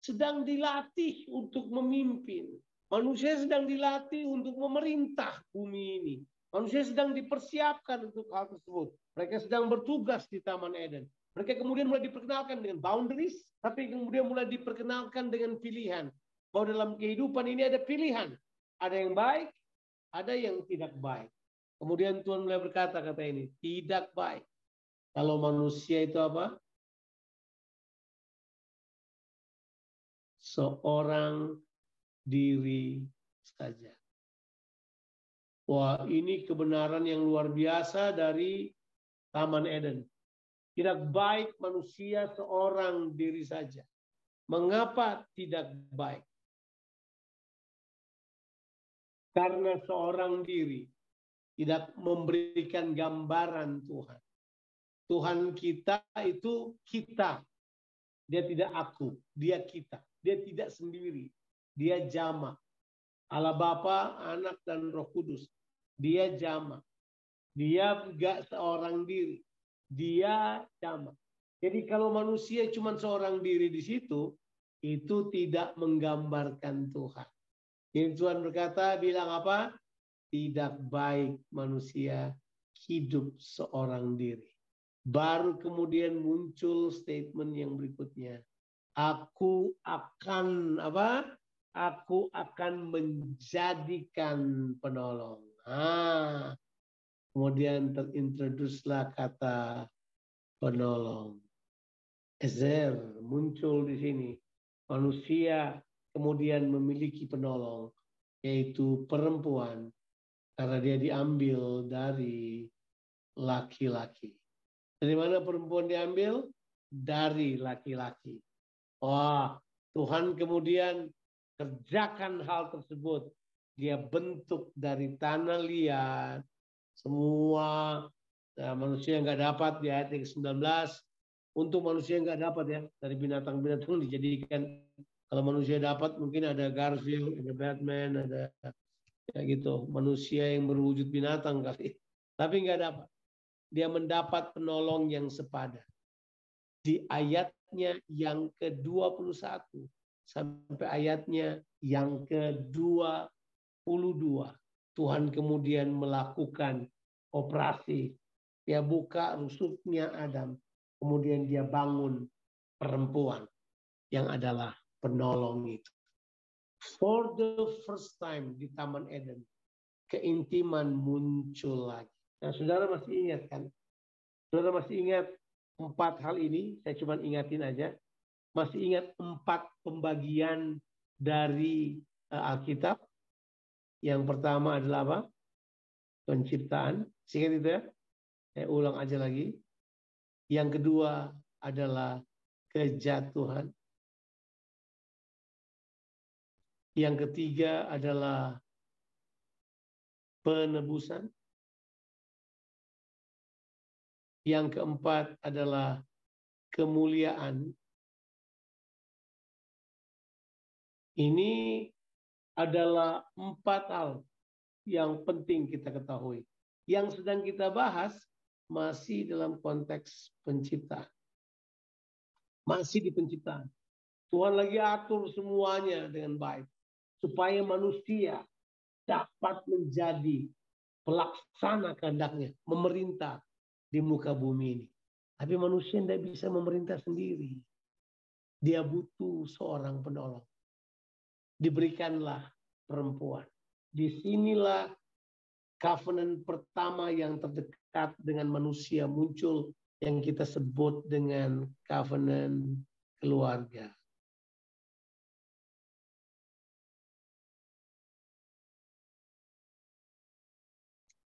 sedang dilatih untuk memimpin. Manusia sedang dilatih untuk memerintah bumi ini. Manusia sedang dipersiapkan untuk hal tersebut. Mereka sedang bertugas di Taman Eden. Mereka kemudian mulai diperkenalkan dengan boundaries, tapi kemudian mulai diperkenalkan dengan pilihan. Bahwa dalam kehidupan ini ada pilihan. Ada yang baik, ada yang tidak baik. Kemudian Tuhan mulai berkata kata ini, tidak baik. Kalau manusia itu apa? Seorang diri saja. Wah, ini kebenaran yang luar biasa dari Taman Eden. Tidak baik manusia seorang diri saja. Mengapa tidak baik? Karena seorang diri tidak memberikan gambaran Tuhan. Tuhan kita itu kita. Dia tidak aku, dia kita. Dia tidak sendiri. Dia jamak. Allah Bapa, Anak, dan Roh Kudus. Dia jamak. Dia enggak seorang diri. Dia jamak. Jadi kalau manusia cuma seorang diri di situ, itu tidak menggambarkan Tuhan. Jadi Tuhan berkata, bilang apa? Tidak baik manusia hidup seorang diri. Baru kemudian muncul statement yang berikutnya. Aku akan apa? Aku akan menjadikan penolong. Kemudian terintroducelah kata penolong. Ezer muncul di sini. Manusia kemudian memiliki penolong, yaitu perempuan, karena dia diambil dari laki-laki. Dari mana perempuan diambil? Dari laki-laki. Wah, Tuhan kemudian kerjakan hal tersebut. Dia bentuk dari tanah liat. Semua manusia yang nggak dapat di ayat yang 19. Untuk manusia yang nggak dapat ya. Dari binatang-binatang dijadikan. Kalau manusia dapat mungkin ada Garfield, ada Batman, ada ya gitu. Manusia yang berwujud binatang kali. Tapi nggak dapat. Dia mendapat penolong yang sepadan. Di ayatnya yang ke-21 sampai ayatnya yang ke-22. Tuhan kemudian melakukan operasi. Dia buka rusuknya Adam. Kemudian dia bangun perempuan yang adalah penolong itu. For the first time di Taman Eden, keintiman muncul lagi. Nah, saudara masih ingat kan? Saudara masih ingat 4 hal ini? Saya cuma ingatin aja. Masih ingat 4 pembagian dari Alkitab? Yang pertama adalah apa? Penciptaan. Ingat itu ya? Saya ulang aja lagi. Yang kedua adalah kejatuhan. Yang ketiga adalah penebusan. Yang keempat adalah kemuliaan. Ini adalah 4 hal yang penting kita ketahui. Yang sedang kita bahas masih dalam konteks penciptaan. Masih di penciptaan. Tuhan lagi atur semuanya dengan baik. Supaya manusia dapat menjadi pelaksana kehendaknya. Memerintah di muka bumi ini. Tapi manusia tidak bisa memerintah sendiri. Dia butuh seorang penolong. Diberikanlah perempuan. Disinilah covenant pertama yang terdekat dengan manusia muncul yang kita sebut dengan covenant keluarga.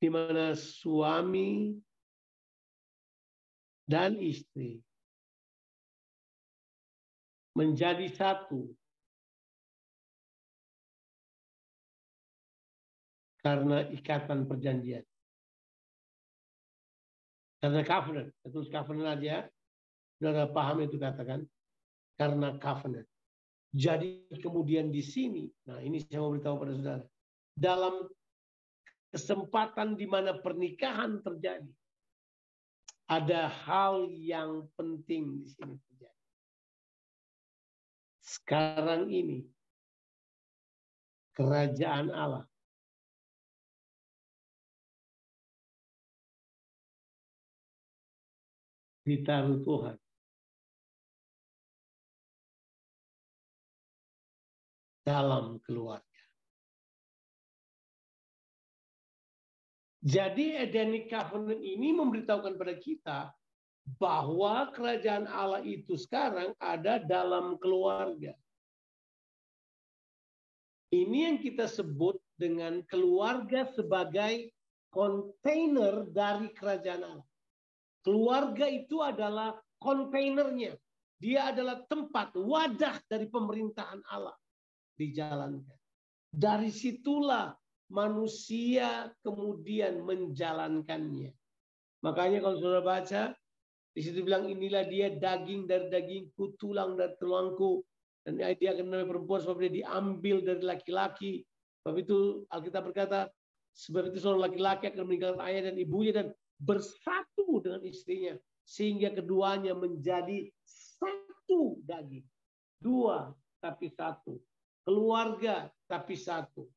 Di mana suami dan istri menjadi satu karena ikatan perjanjian. Karena covenant. Terus covenant aja. Saudara paham itu katakan. Karena covenant. Jadi kemudian di sini. Nah ini saya mau beritahu pada saudara. Dalam kesempatan di mana pernikahan terjadi. Ada hal yang penting di sini terjadi. Sekarang ini. Kerajaan Allah. Ditaruh Tuhan. Dalam keluarga. Jadi Edenic Covenant ini memberitahukan pada kita bahwa kerajaan Allah itu sekarang ada dalam keluarga. Ini yang kita sebut dengan keluarga sebagai kontainer dari kerajaan Allah. Keluarga itu adalah kontainernya. Dia adalah tempat, wadah dari pemerintahan Allah dijalankan. Dari situlah manusia kemudian menjalankannya. Makanya kalau saudara baca, di situ bilang inilah dia daging dari dagingku, tulang dari tulangku. Dan dia akan namanya perempuan sebab dia diambil dari laki-laki. Sebab itu Alkitab berkata, sebab itu seorang laki-laki akan meninggalkan ayah dan ibunya dan bersatu dengan istrinya. Sehingga keduanya menjadi satu daging. Dua tapi satu. Keluarga tapi satu.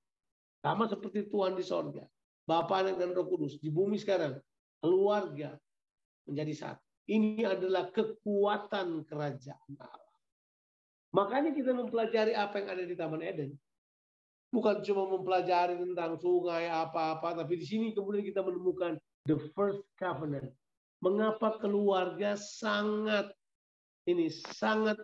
Sama seperti Tuhan di sorga. Bapa, Anak, dan Roh Kudus. Di bumi sekarang. Keluarga menjadi satu. Ini adalah kekuatan kerajaan Allah. Makanya kita mempelajari apa yang ada di Taman Eden. Bukan cuma mempelajari tentang sungai apa-apa. Tapi di sini kemudian kita menemukan the first covenant. Mengapa keluarga sangat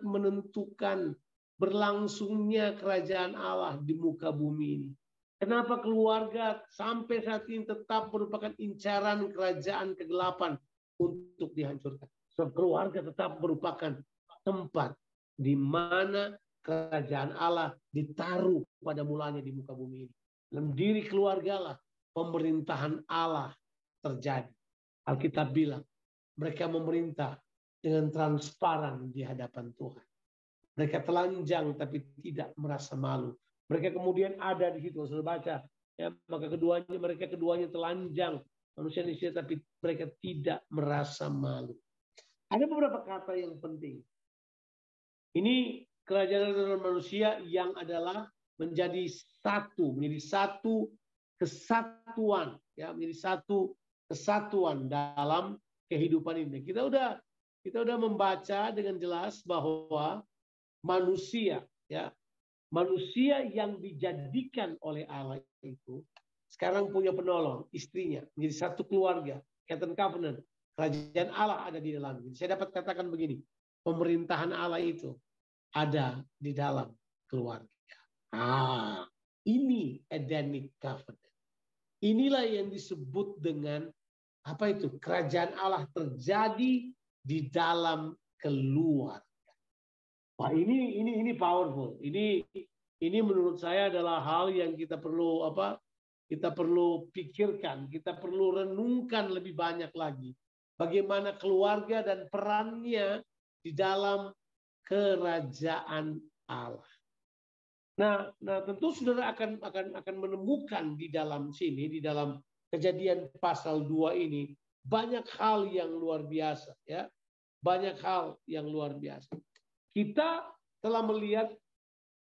menentukan berlangsungnya kerajaan Allah di muka bumi ini. Kenapa keluarga sampai saat ini tetap merupakan incaran kerajaan kegelapan untuk dihancurkan. Sebab keluarga tetap merupakan tempat di mana kerajaan Allah ditaruh pada mulanya di muka bumi ini. Dalam diri keluarga lah pemerintahan Allah terjadi. Alkitab bilang mereka memerintah dengan transparan di hadapan Tuhan. Mereka telanjang tapi tidak merasa malu. Mereka kemudian ada di situ. Sudah baca, ya, maka mereka keduanya telanjang manusia tapi mereka tidak merasa malu. Ada beberapa kata yang penting. Ini kerajaan manusia yang adalah menjadi satu kesatuan, ya, menjadi satu kesatuan dalam kehidupan ini. Kita udah membaca dengan jelas bahwa manusia yang dijadikan oleh Allah itu sekarang punya penolong, istrinya, menjadi satu keluarga, covenant. Kerajaan Allah ada di dalam. Saya dapat katakan begini, pemerintahan Allah itu ada di dalam keluarga. Ini Edenic covenant. Inilah yang disebut dengan apa itu? Kerajaan Allah terjadi di dalam keluarga. Wah, ini powerful. Ini menurut saya adalah hal yang kita perlu pikirkan, kita perlu renungkan lebih banyak lagi. Bagaimana keluarga dan perannya di dalam kerajaan Allah. Nah, tentu saudara akan menemukan di dalam sini, di dalam Kejadian pasal 2 ini banyak hal yang luar biasa, ya. Banyak hal yang luar biasa. Kita telah melihat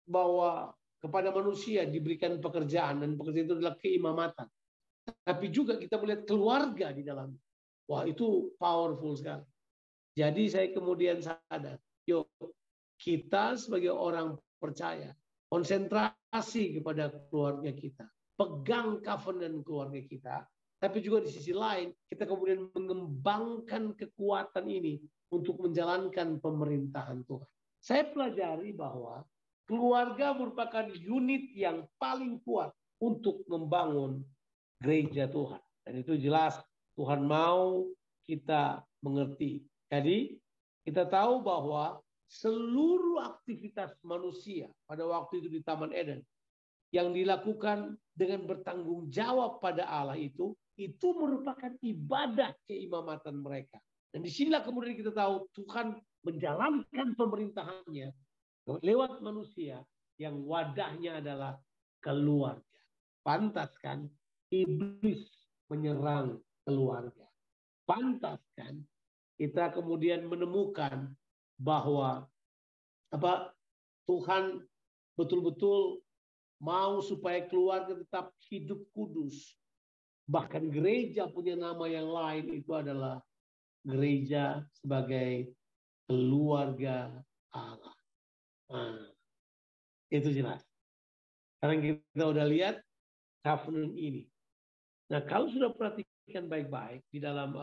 bahwa kepada manusia diberikan pekerjaan dan pekerjaan itu adalah keimamatan. Tapi juga kita melihat keluarga di dalam. Wah, itu powerful sekali. Jadi saya kemudian sadar, yuk kita sebagai orang percaya konsentrasi kepada keluarga kita. Pegang covenant keluarga kita, tapi juga di sisi lain kita kemudian mengembangkan kekuatan ini untuk menjalankan pemerintahan Tuhan. Saya pelajari bahwa keluarga merupakan unit yang paling kuat untuk membangun gereja Tuhan. Dan itu jelas Tuhan mau kita mengerti. Jadi kita tahu bahwa seluruh aktivitas manusia pada waktu itu di Taman Eden yang dilakukan dengan bertanggung jawab pada Allah itu merupakan ibadah keimamatan mereka. Dan disinilah kemudian kita tahu Tuhan menjalankan pemerintahannya lewat manusia yang wadahnya adalah keluarga. Pantas kan iblis menyerang keluarga. Pantas kan kita kemudian menemukan bahwa Tuhan betul-betul mau supaya keluarga tetap hidup kudus. Bahkan gereja punya nama yang lain, itu adalah gereja sebagai keluarga Allah. Itu jelas. Sekarang kita udah lihat covenant ini. Nah, kalau sudah perhatikan baik-baik di dalam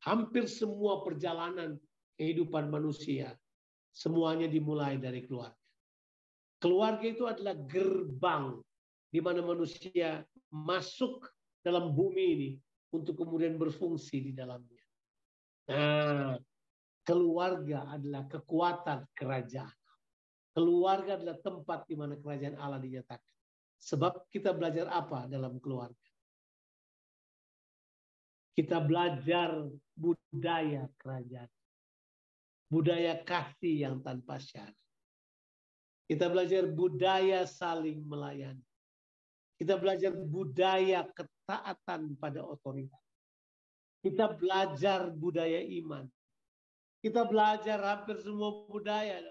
hampir semua perjalanan kehidupan manusia, semuanya dimulai dari keluarga. Keluarga itu adalah gerbang di mana manusia masuk dalam bumi ini untuk kemudian berfungsi di dalamnya. Nah, keluarga adalah kekuatan kerajaan. Keluarga adalah tempat di mana kerajaan Allah dinyatakan. Sebab kita belajar apa dalam keluarga? Kita belajar budaya kerajaan. Budaya kasih yang tanpa syarat. Kita belajar budaya saling melayani. Kita belajar budaya ketaatan pada otoritas. Kita belajar budaya iman. Kita belajar hampir semua budaya.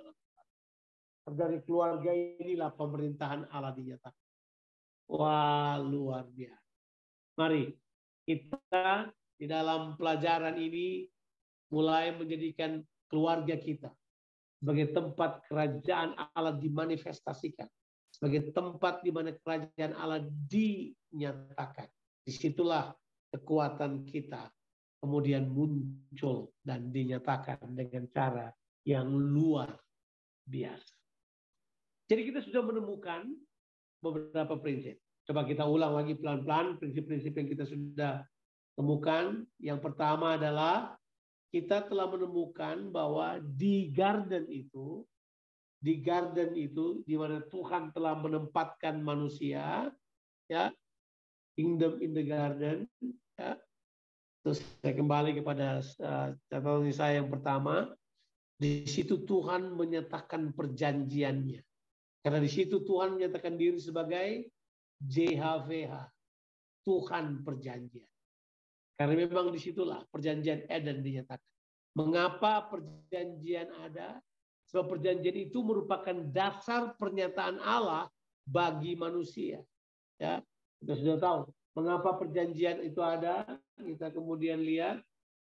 Dari keluarga inilah pemerintahan Allah dinyatakan. Wah, luar biasa. Mari kita di dalam pelajaran ini mulai menjadikan keluarga kita sebagai tempat kerajaan Allah dimanifestasikan. Sebagai tempat di mana kerajaan Allah dinyatakan. Disitulah kekuatan kita kemudian muncul dan dinyatakan dengan cara yang luar biasa. Jadi kita sudah menemukan beberapa prinsip. Coba kita ulang lagi pelan-pelan prinsip-prinsip yang kita sudah temukan. Yang pertama adalah kita telah menemukan bahwa di garden itu di mana Tuhan telah menempatkan manusia, ya, kingdom in the garden, ya. Terus saya kembali kepada catatan saya yang pertama, di situ Tuhan menyatakan perjanjiannya. Karena di situ Tuhan menyatakan diri sebagai JHVH, Tuhan perjanjian. Karena memang disitulah perjanjian Eden dinyatakan. Mengapa perjanjian ada? Sebab perjanjian itu merupakan dasar pernyataan Allah bagi manusia. Ya, kita sudah tahu mengapa perjanjian itu ada. Kita kemudian lihat,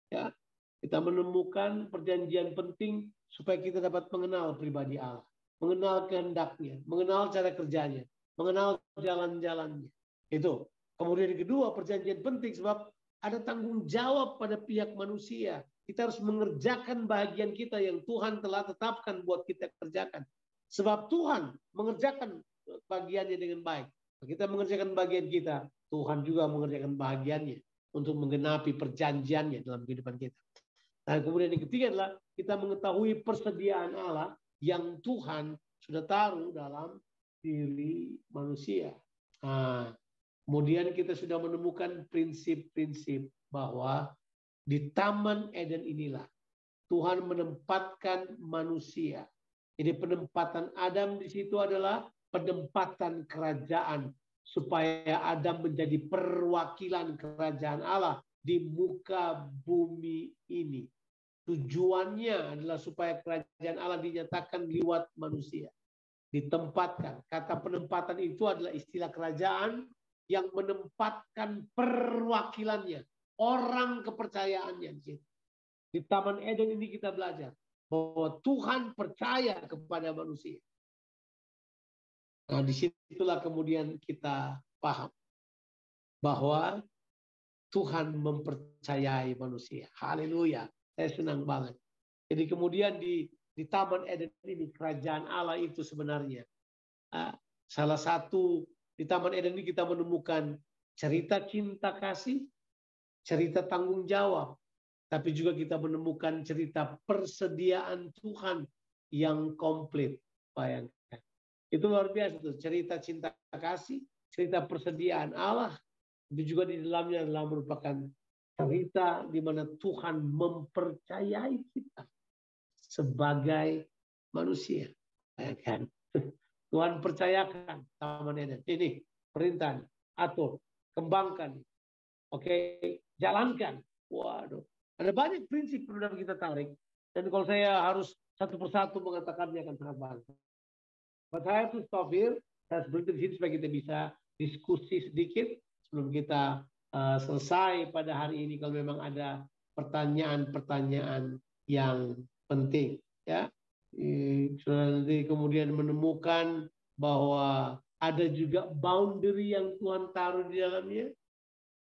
ya, kita menemukan perjanjian penting supaya kita dapat mengenal pribadi Allah, mengenal kehendaknya, mengenal cara kerjanya, mengenal jalan-jalannya. Itu. Kemudian yang kedua, perjanjian penting sebab ada tanggung jawab pada pihak manusia. Kita harus mengerjakan bagian kita yang Tuhan telah tetapkan buat kita kerjakan. Sebab Tuhan mengerjakan bagiannya dengan baik. Kita mengerjakan bagian kita, Tuhan juga mengerjakan bagiannya untuk menggenapi perjanjiannya dalam kehidupan kita. Dan kemudian yang ketiga adalah kita mengetahui persediaan Allah yang Tuhan sudah taruh dalam diri manusia. Nah, kemudian kita sudah menemukan prinsip-prinsip bahwa di Taman Eden inilah Tuhan menempatkan manusia. Jadi penempatan Adam di situ adalah penempatan kerajaan supaya Adam menjadi perwakilan kerajaan Allah di muka bumi ini. Tujuannya adalah supaya kerajaan Allah dinyatakan lewat manusia. Ditempatkan. Kata penempatan itu adalah istilah kerajaan yang menempatkan perwakilannya. Orang kepercayaannya di situ. Di Taman Eden ini kita belajar bahwa Tuhan percaya kepada manusia. Nah, disitulah kemudian kita paham bahwa Tuhan mempercayai manusia. Haleluya. Saya senang banget. Jadi kemudian di Taman Eden ini kerajaan Allah itu sebenarnya salah satu di Taman Eden ini kita menemukan cerita cinta kasih, cerita tanggung jawab, tapi juga kita menemukan cerita persediaan Tuhan yang komplit. Bayangkan. Itu luar biasa tuh, cerita cinta kasih, cerita persediaan Allah, itu juga di dalamnya adalah merupakan cerita di mana Tuhan mempercayai kita sebagai manusia. Bayangkan. Tuhan percayakan Taman Eden. Ini perintah, atur, kembangkan. Oke, jalankan. Waduh, ada banyak prinsip yang harus kita tarik. Dan kalau saya harus satu persatu mengatakannya akan sangat banyak. Buat saya itu stop here. Saya berhenti di sini supaya kita bisa diskusi sedikit sebelum kita selesai pada hari ini. Kalau memang ada pertanyaan-pertanyaan yang penting, ya. Nanti kemudian menemukan bahwa ada juga boundary yang Tuhan taruh di dalamnya.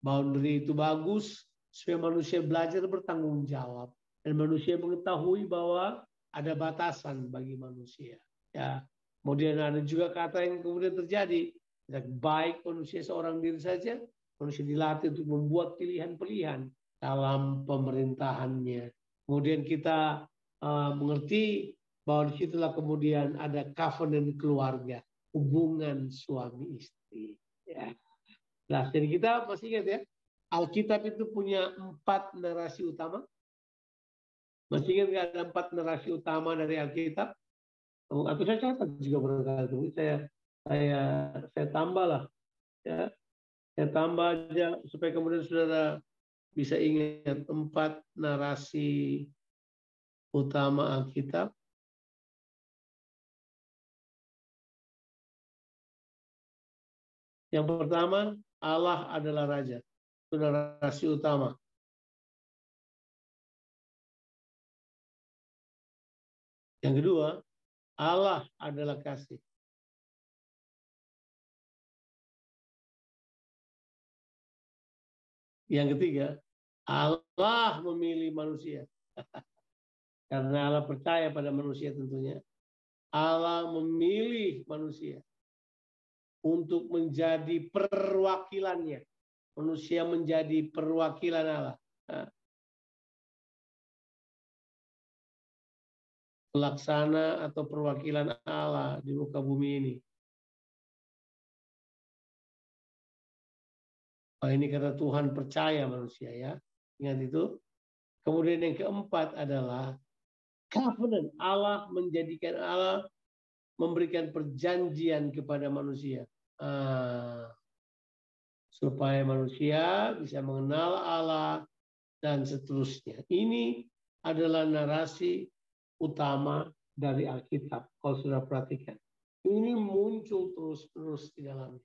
Boundary itu bagus supaya manusia belajar bertanggung jawab dan manusia mengetahui bahwa ada batasan bagi manusia. Ya, kemudian ada juga kata yang kemudian terjadi Baik manusia seorang diri saja, manusia dilatih untuk membuat pilihan-pilihan dalam pemerintahannya. Kemudian kita mengerti bahwa disitulah kemudian ada covenant keluarga, hubungan suami istri. Ya. Nah, jadi kita masih ingat ya, Alkitab itu punya 4 narasi utama. Masih ingat nggak ada 4 narasi utama dari Alkitab? Atau saya catat juga barangkali. Saya tambah lah, ya. Saya tambah aja supaya kemudian saudara bisa ingat 4 narasi utama Alkitab. Yang pertama, Allah adalah Raja. Itu narasi utama. Yang kedua, Allah adalah kasih. Yang ketiga, Allah memilih manusia. Karena Allah percaya pada manusia tentunya. Allah memilih manusia untuk menjadi perwakilannya. Manusia menjadi perwakilan Allah. Pelaksana atau perwakilan Allah di muka bumi ini. Ini karena Tuhan percaya manusia, ya. Ingat itu. Kemudian yang keempat adalah covenant. Allah menjadikan Allah memberikan perjanjian kepada manusia. Supaya manusia bisa mengenal Allah dan seterusnya. Ini adalah narasi utama dari Alkitab. Kalau sudah perhatikan. Ini muncul terus-terus di dalamnya.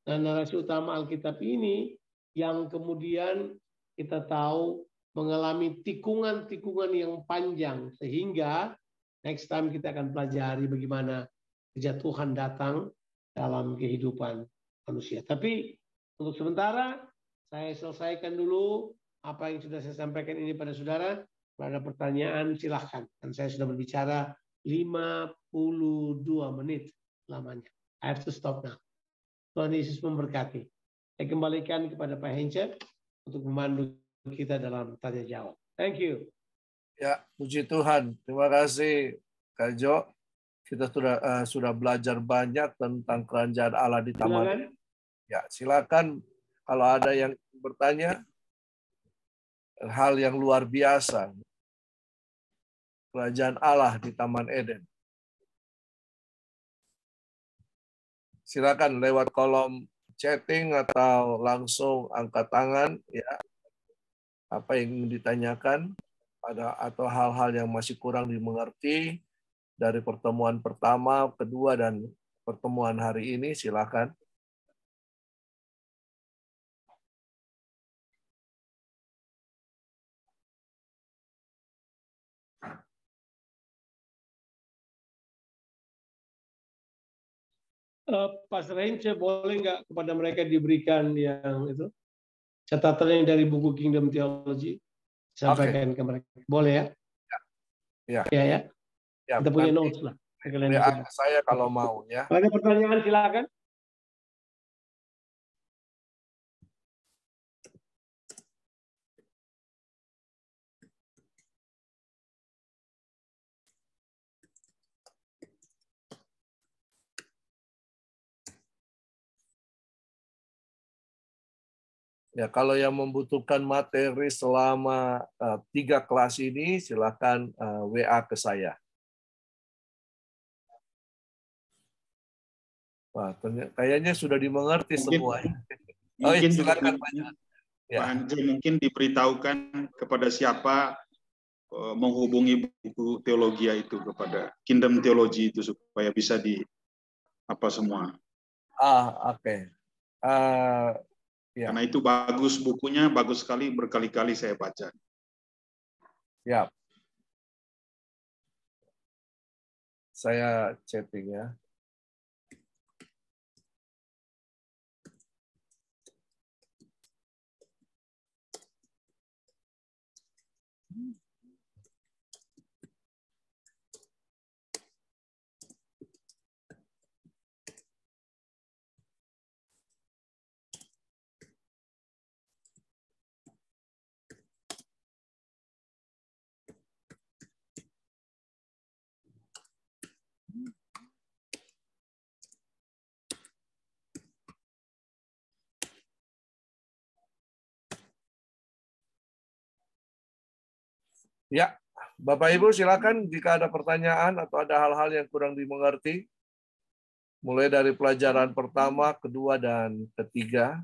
Nah, narasi utama Alkitab ini yang kemudian kita tahu mengalami tikungan-tikungan yang panjang. Sehingga next time kita akan pelajari bagaimana kejatuhan datang dalam kehidupan manusia. Tapi untuk sementara saya selesaikan dulu apa yang sudah saya sampaikan ini pada saudara. Kalau ada pertanyaan silahkan. Dan saya sudah berbicara 52 menit lamanya. I have to stop now. Tuhan Yesus memberkati. Saya kembalikan kepada Pak Hence untuk memandu kita dalam tanya jawab. Thank you. Ya, puji Tuhan. Terima kasih, Kak Jo. Kita sudah belajar banyak tentang kerajaan Allah di Taman. Silakan. Ya, silakan kalau ada yang bertanya hal yang luar biasa. Kerajaan Allah di Taman Eden. Silakan lewat kolom chatting atau langsung angkat tangan, ya. Apa yang ingin ditanyakan atau hal-hal yang masih kurang dimengerti dari pertemuan pertama, kedua, dan pertemuan hari ini, silakan. Pastor Hence, boleh nggak kepada mereka diberikan yang itu catatan yang dari buku Kingdom Theology, sampaikan ke mereka. Boleh ya? Ya. Ya. Kita punya Nanti notes lah. saya kalau mau, ya. Ada pertanyaan silakan. Ya, kalau yang membutuhkan materi selama 3 kelas ini, silakan WA ke saya. Wah, kayaknya sudah dimengerti semua. Mungkin silakan juga, Pak. Pak Hence, mungkin diberitahukan kepada siapa menghubungi buku teologi itu, kepada Kingdom Theology itu, supaya bisa semua. Oke. Ya. Karena itu bagus, bukunya bagus sekali, berkali-kali saya baca. Ya. Saya chatting, ya. Ya, Bapak Ibu silakan jika ada pertanyaan atau ada hal-hal yang kurang dimengerti. Mulai dari pelajaran pertama, kedua, dan ketiga.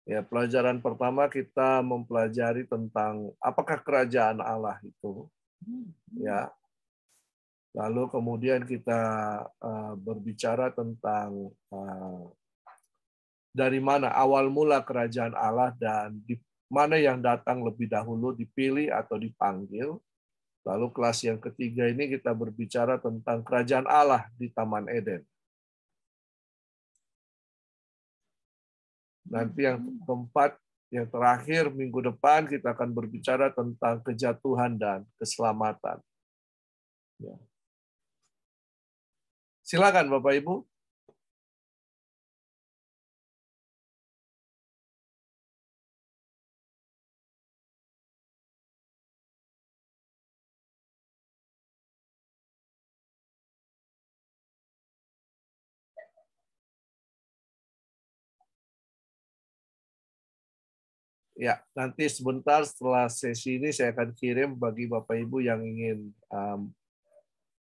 Ya, pelajaran pertama kita mempelajari tentang apakah kerajaan Allah itu. Ya. Lalu kemudian kita berbicara tentang dari mana awal mula kerajaan Allah dan di mana yang datang lebih dahulu, dipilih atau dipanggil. Lalu kelas yang ketiga ini kita berbicara tentang kerajaan Allah di Taman Eden. Nanti yang keempat, yang terakhir minggu depan kita akan berbicara tentang kejatuhan dan keselamatan. Ya. Silakan Bapak Ibu. Ya, nanti sebentar setelah sesi ini saya akan kirim bagi Bapak Ibu yang ingin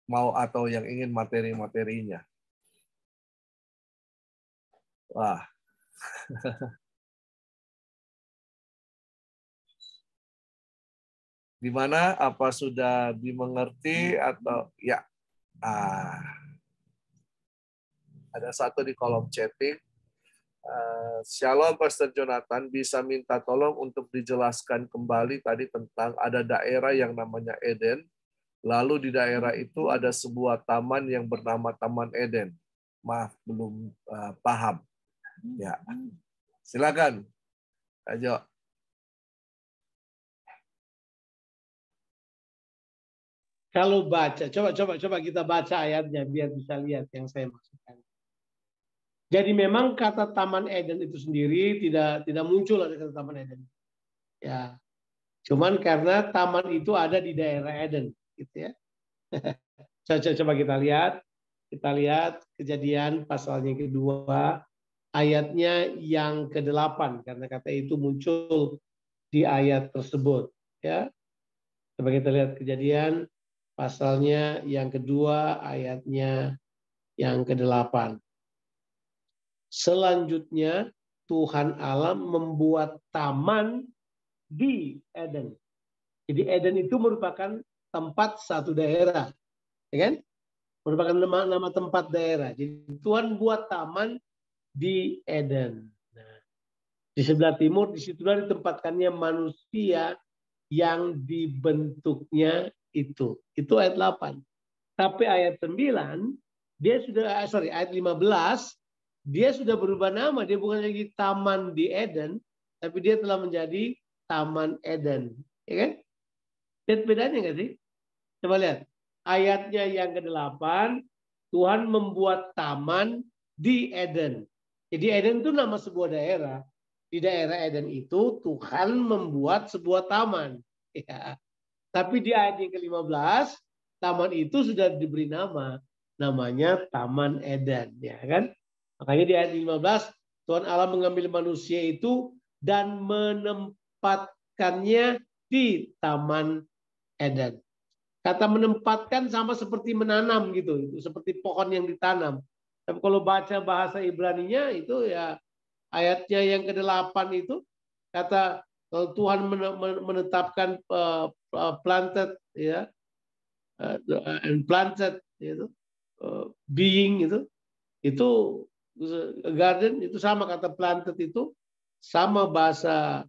mau atau yang ingin materi-materinya. Wah. Gimana? Apa sudah dimengerti atau ya? Ada satu di kolom chatting. Shalom Pastor Jonathan, bisa minta tolong untuk dijelaskan kembali tadi tentang ada daerah yang namanya Eden. Lalu di daerah itu ada sebuah taman yang bernama Taman Eden. Maaf, belum paham. Ya, silakan. Ayo. Kalau baca, coba kita baca ayatnya biar bisa lihat yang saya maksudkan. Jadi memang kata Taman Eden itu sendiri tidak muncul ada kata Taman Eden. Ya, cuman karena taman itu ada di daerah Eden, gitu ya. Coba kita lihat Kejadian pasalnya kedua, ayatnya yang ke-8 karena kata itu muncul di ayat tersebut. Ya, coba kita lihat Kejadian pasalnya yang kedua, ayatnya yang ke-8. Selanjutnya Tuhan Allah membuat taman di Eden. Jadi Eden itu merupakan tempat satu daerah, ya kan? Merupakan nama tempat daerah. Jadi Tuhan buat taman di Eden. Nah, di sebelah timur disitulah ditempatkannya manusia yang dibentuknya itu. Itu ayat 8. Tapi ayat 9 dia sudah ayat 15 dia sudah berubah nama, dia bukan lagi taman di Eden, tapi dia telah menjadi Taman Eden. Ya kan? Lihat bedanya nggak sih? Coba lihat. Ayatnya yang ke-8, Tuhan membuat taman di Eden. Jadi Eden itu nama sebuah daerah. Di daerah Eden itu Tuhan membuat sebuah taman. Ya. Tapi di ayat yang ke-15, taman itu sudah diberi nama. Namanya Taman Eden. Ya kan? Makanya di ayat 15, Tuhan Allah mengambil manusia itu dan menempatkannya di Taman Eden. Kata menempatkan sama seperti menanam gitu, itu seperti pohon yang ditanam. Tapi kalau baca bahasa Ibraninya itu ya ayatnya yang ke-8 itu kata Tuhan menetapkan planted ya and planted itu being itu garden itu sama kata planted itu sama bahasa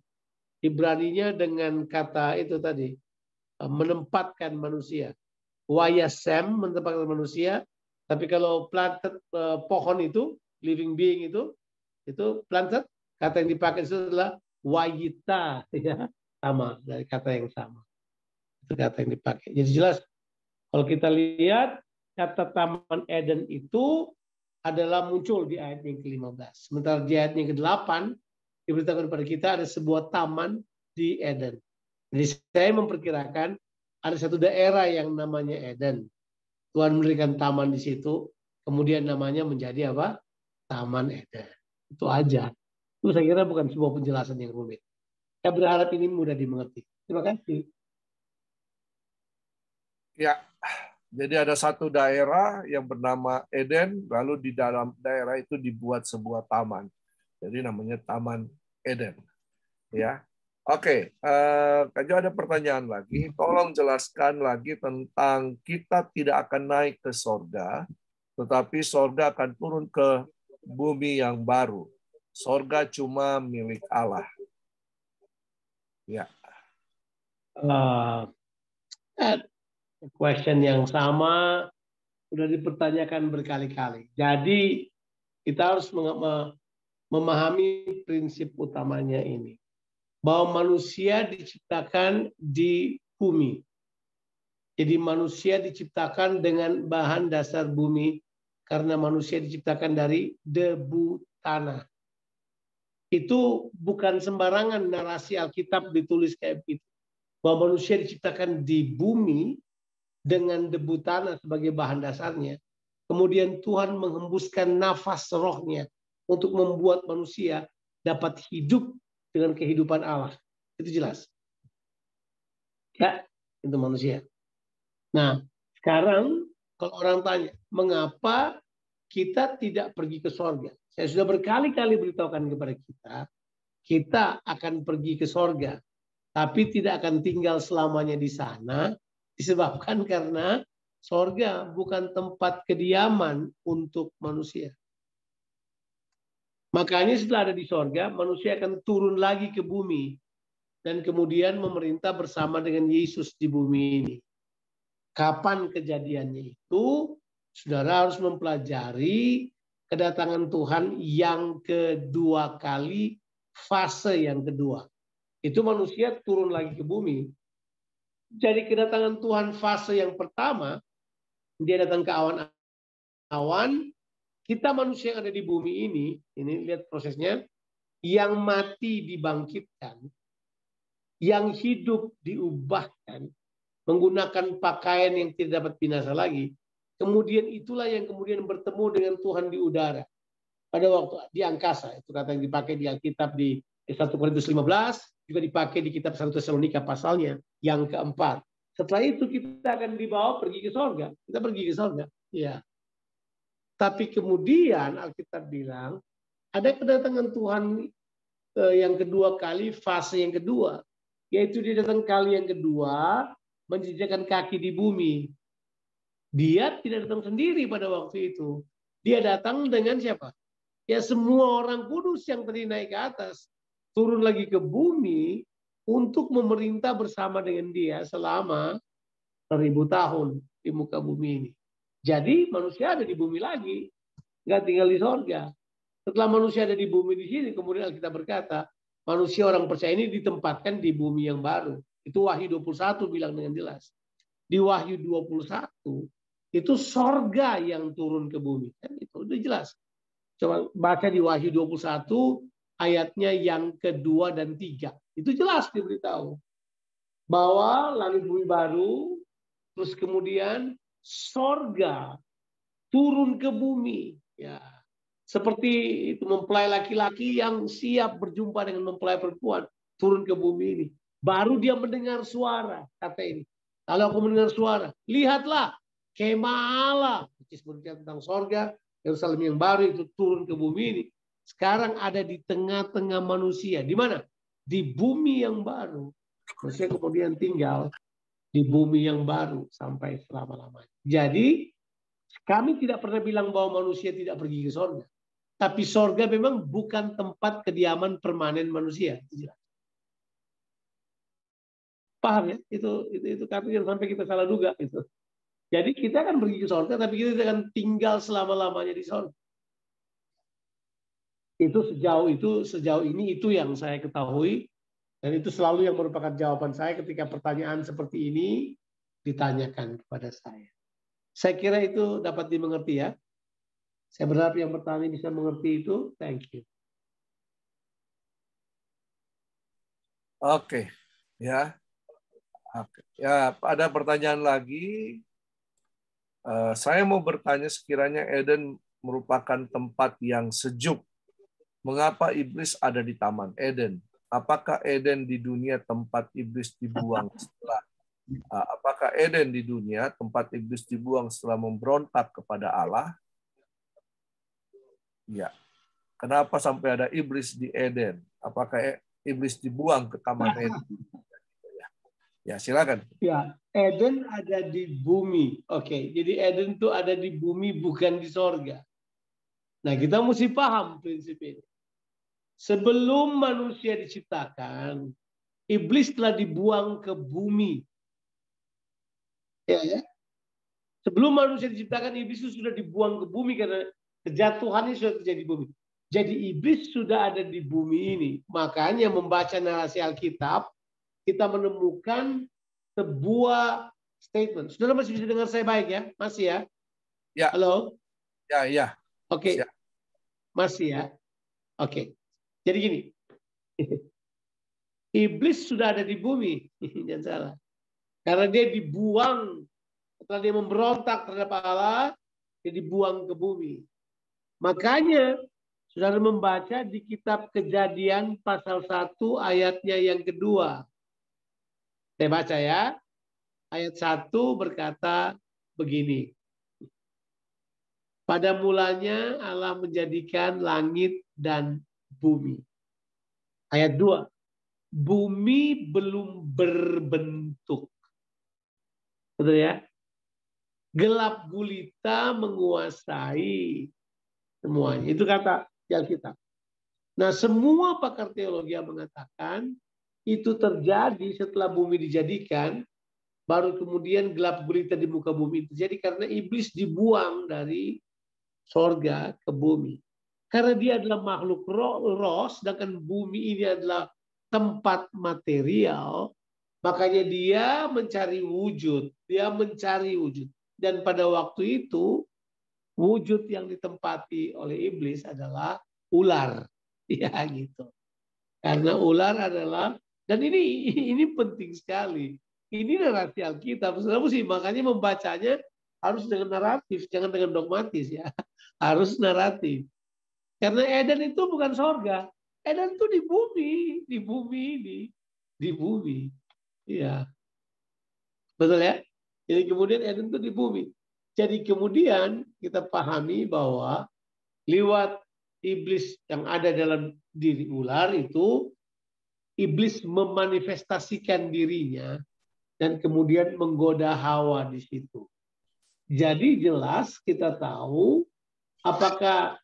Ibraninya dengan kata itu tadi menempatkan manusia. Wayasem menempatkan manusia, tapi kalau planted pohon itu living being itu planted kata yang dipakai itu adalah wayita ya sama dari kata yang sama. Itu kata yang dipakai. Jadi jelas kalau kita lihat kata Taman Eden itu adalah muncul di ayat yang ke-15. Sementara di ayat yang ke-8 diberitakan kepada kita ada sebuah taman di Eden. Jadi saya memperkirakan ada satu daerah yang namanya Eden. Tuhan memberikan taman di situ, kemudian namanya menjadi apa? Taman Eden. Itu aja. Itu saya kira bukan sebuah penjelasan yang rumit. Saya berharap ini mudah dimengerti. Terima kasih. Ya, jadi ada satu daerah yang bernama Eden, lalu di dalam daerah itu dibuat sebuah taman. Jadi namanya Taman Eden. Ya, oke. Kak Jo, ada pertanyaan lagi. Tolong jelaskan lagi tentang kita tidak akan naik ke sorga, tetapi sorga akan turun ke bumi yang baru. Sorga cuma milik Allah. Ya. Question yang sama sudah dipertanyakan berkali-kali. Jadi kita harus memahami prinsip utamanya ini. Bahwa manusia diciptakan di bumi. Jadi manusia diciptakan dengan bahan dasar bumi karena manusia diciptakan dari debu tanah. Itu bukan sembarangan narasi Alkitab ditulis kayak begitu. Bahwa manusia diciptakan di bumi dengan debu tanah sebagai bahan dasarnya. Kemudian Tuhan menghembuskan nafas rohnya untuk membuat manusia dapat hidup dengan kehidupan Allah. Itu jelas. Ya, itu manusia. Nah, sekarang kalau orang tanya, mengapa kita tidak pergi ke sorga? Saya sudah berkali-kali beritahukan kepada kita akan pergi ke sorga, tapi tidak akan tinggal selamanya di sana, disebabkan karena sorga bukan tempat kediaman untuk manusia. Makanya setelah ada di sorga, manusia akan turun lagi ke bumi dan kemudian memerintah bersama dengan Yesus di bumi ini. Kapan kejadiannya itu? Saudara harus mempelajari kedatangan Tuhan yang kedua kali, fase yang kedua. Itu manusia turun lagi ke bumi. Jadi kedatangan Tuhan fase yang pertama, dia datang ke awan-awan, kita manusia yang ada di bumi ini lihat prosesnya, yang mati dibangkitkan, yang hidup diubahkan, menggunakan pakaian yang tidak dapat binasa lagi. Kemudian itulah yang kemudian bertemu dengan Tuhan di udara. Pada waktu di angkasa, itu kata yang dipakai di Alkitab di 1 Korintus 15, juga dipakai di kitab 1 Tesalonika pasalnya yang keempat. Setelah itu kita akan dibawa pergi ke sorga. Kita pergi ke sorga. Ya. Tapi kemudian Alkitab bilang, ada kedatangan Tuhan yang kedua kali, fase yang kedua. Yaitu dia datang kali yang kedua, menjejakkan kaki di bumi. Dia tidak datang sendiri pada waktu itu. Dia datang dengan siapa? Ya semua orang kudus yang tadi naik ke atas. Turun lagi ke bumi untuk memerintah bersama dengan dia selama 1000 tahun di muka bumi ini. Jadi manusia ada di bumi lagi. Nggak tinggal di sorga. Setelah manusia ada di bumi di sini, kemudian kita berkata, manusia orang percaya ini ditempatkan di bumi yang baru. Itu Wahyu 21 bilang dengan jelas. Di Wahyu 21, itu sorga yang turun ke bumi. Kan itu udah jelas. Coba baca di Wahyu 21, ayatnya yang kedua dan 3. Itu jelas diberitahu. Bahwa langit bumi baru, terus kemudian sorga turun ke bumi. Ya. Seperti itu mempelai laki-laki yang siap berjumpa dengan mempelai perempuan. Turun ke bumi ini. Baru dia mendengar suara. Kata ini. Kalau aku mendengar suara. Lihatlah. Kemah Allah. Berbicara tentang sorga. Yerusalem yang baru itu turun ke bumi ini. Sekarang ada di tengah-tengah manusia. Di mana? Di bumi yang baru. Manusia kemudian tinggal di bumi yang baru sampai selama-lamanya. Jadi kami tidak pernah bilang bahwa manusia tidak pergi ke sorga. Tapi sorga memang bukan tempat kediaman permanen manusia. Paham ya? Itu kami yang sampai kita salah duga. Itu. Jadi kita akan pergi ke sorga, tapi kita akan tinggal selama-lamanya di sorga. Itu sejauh ini itu yang saya ketahui. Dan itu selalu yang merupakan jawaban saya ketika pertanyaan seperti ini ditanyakan kepada saya. Saya kira itu dapat dimengerti ya. Saya berharap yang bertanya bisa mengerti itu. Thank you. Oke, ya. Oke. Ya, ada pertanyaan lagi. Saya mau bertanya, sekiranya Eden merupakan tempat yang sejuk, mengapa iblis ada di Taman Eden? Apakah Eden di dunia tempat iblis dibuang setelah Apakah Eden di dunia, tempat iblis dibuang setelah memberontak kepada Allah? Ya. Kenapa sampai ada iblis di Eden? Apakah iblis dibuang ke Taman Eden? Ya, silakan. Ya, Eden ada di bumi. Oke, jadi Eden itu ada di bumi, bukan di sorga. Nah, kita mesti paham prinsip ini. Sebelum manusia diciptakan, iblis telah dibuang ke bumi. Ya. Sebelum manusia diciptakan, iblis itu sudah dibuang ke bumi karena kejatuhannya sudah terjadi di bumi. Jadi iblis sudah ada di bumi ini. Makanya membaca narasi Alkitab, kita menemukan sebuah statement. Saudara masih bisa dengar saya baik ya? Masih ya? Ya. Halo? Ya. Oke. Siap. Masih ya? Oke. Jadi gini. Iblis sudah ada di bumi. Jangan salah. Karena dia dibuang. Setelah dia memberontak terhadap Allah, dia dibuang ke bumi. Makanya, saudara membaca di kitab Kejadian pasal 1 ayatnya yang kedua. Saya baca ya. Ayat 1 berkata begini. Pada mulanya Allah menjadikan langit dan bumi. Ayat 2. Bumi belum berbentuk. Betul ya? Gelap gulita menguasai semuanya. Itu kata di Alkitab. Nah, semua pakar teologi yang mengatakan itu terjadi setelah bumi dijadikan, baru kemudian gelap gulita di muka bumi itu terjadi karena iblis dibuang dari sorga ke bumi. Karena dia adalah makhluk roh, sedangkan bumi ini adalah tempat material, makanya dia mencari wujud. Dia mencari wujud. Dan pada waktu itu, wujud yang ditempati oleh iblis adalah ular. Ya gitu. Karena ular adalah, dan ini penting sekali. Ini narasi Alkitab. Saudara mesti makanya membacanya harus dengan naratif, jangan dengan dogmatis ya. Harus naratif. Karena Eden itu bukan sorga. Eden itu di bumi ini. Di bumi. Iya. Betul ya? Jadi kemudian Eden itu di bumi. Jadi kemudian kita pahami bahwa lewat iblis yang ada dalam diri ular itu, iblis memanifestasikan dirinya dan kemudian menggoda Hawa di situ. Jadi jelas kita tahu apakah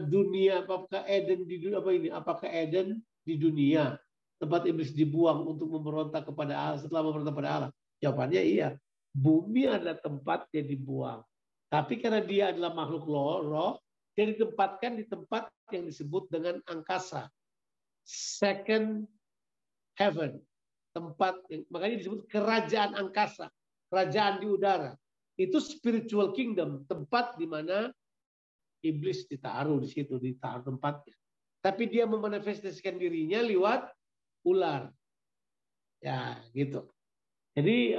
dunia, apakah Eden di dunia, apakah Eden di dunia tempat iblis dibuang untuk memberontak kepada Allah setelah memberontak kepada Allah? Jawabannya iya. Bumi adalah tempat dia dibuang. Tapi karena dia adalah makhluk roh, dia ditempatkan di tempat yang disebut dengan angkasa. Second heaven. Tempat yang, makanya disebut kerajaan angkasa. Kerajaan di udara. Itu spiritual kingdom. Tempat di mana iblis ditaruh di situ, ditaruh tempatnya. Tapi dia memanifestasikan dirinya lewat ular. Ya, gitu. Jadi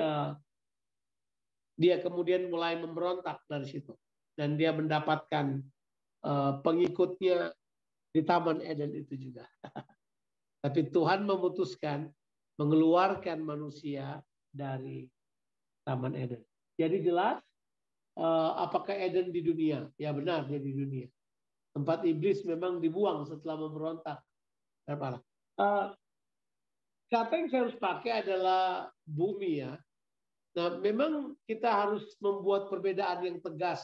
dia kemudian mulai memberontak dari situ. Dan dia mendapatkan pengikutnya di Taman Eden itu juga. Tapi Tuhan memutuskan mengeluarkan manusia dari Taman Eden. Jadi jelas, apakah Eden di dunia? Ya benar, dia di dunia. Tempat iblis memang dibuang setelah memberontak. Kata yang saya harus pakai adalah bumi ya. Nah, memang kita harus membuat perbedaan yang tegas.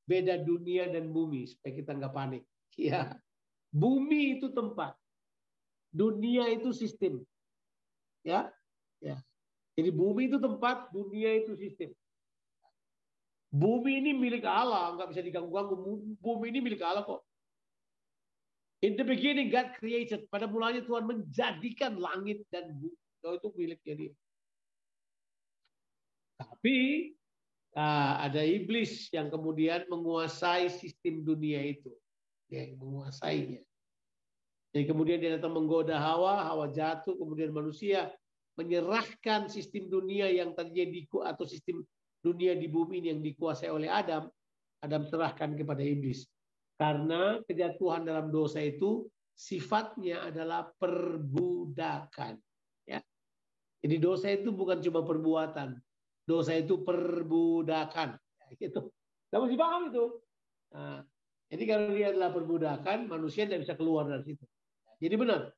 Beda dunia dan bumi supaya kita nggak panik. Ya, bumi itu tempat. Dunia itu sistem. Ya. Jadi bumi itu tempat, dunia itu sistem. Bumi ini milik Allah, nggak bisa diganggu-ganggu. Bumi ini milik Allah kok. In the beginning God created. Pada mulanya Tuhan menjadikan langit dan bumi. Itu miliknya dia. Tapi ada iblis yang kemudian menguasai sistem dunia itu. Dia yang menguasainya. Jadi kemudian dia datang menggoda Hawa, Hawa jatuh, kemudian manusia menyerahkan sistem dunia yang terjadi atau sistem dunia di bumi ini yang dikuasai oleh Adam. Adam serahkan kepada iblis. Karena kejatuhan dalam dosa itu sifatnya adalah perbudakan. Ya. Jadi Jadi dosa itu bukan cuma perbuatan. Dosa itu perbudakan. Gitu. Kamu mesti paham itu. Nah, jadi kalau dia adalah perbudakan, manusia tidak bisa keluar dari situ. Jadi benar.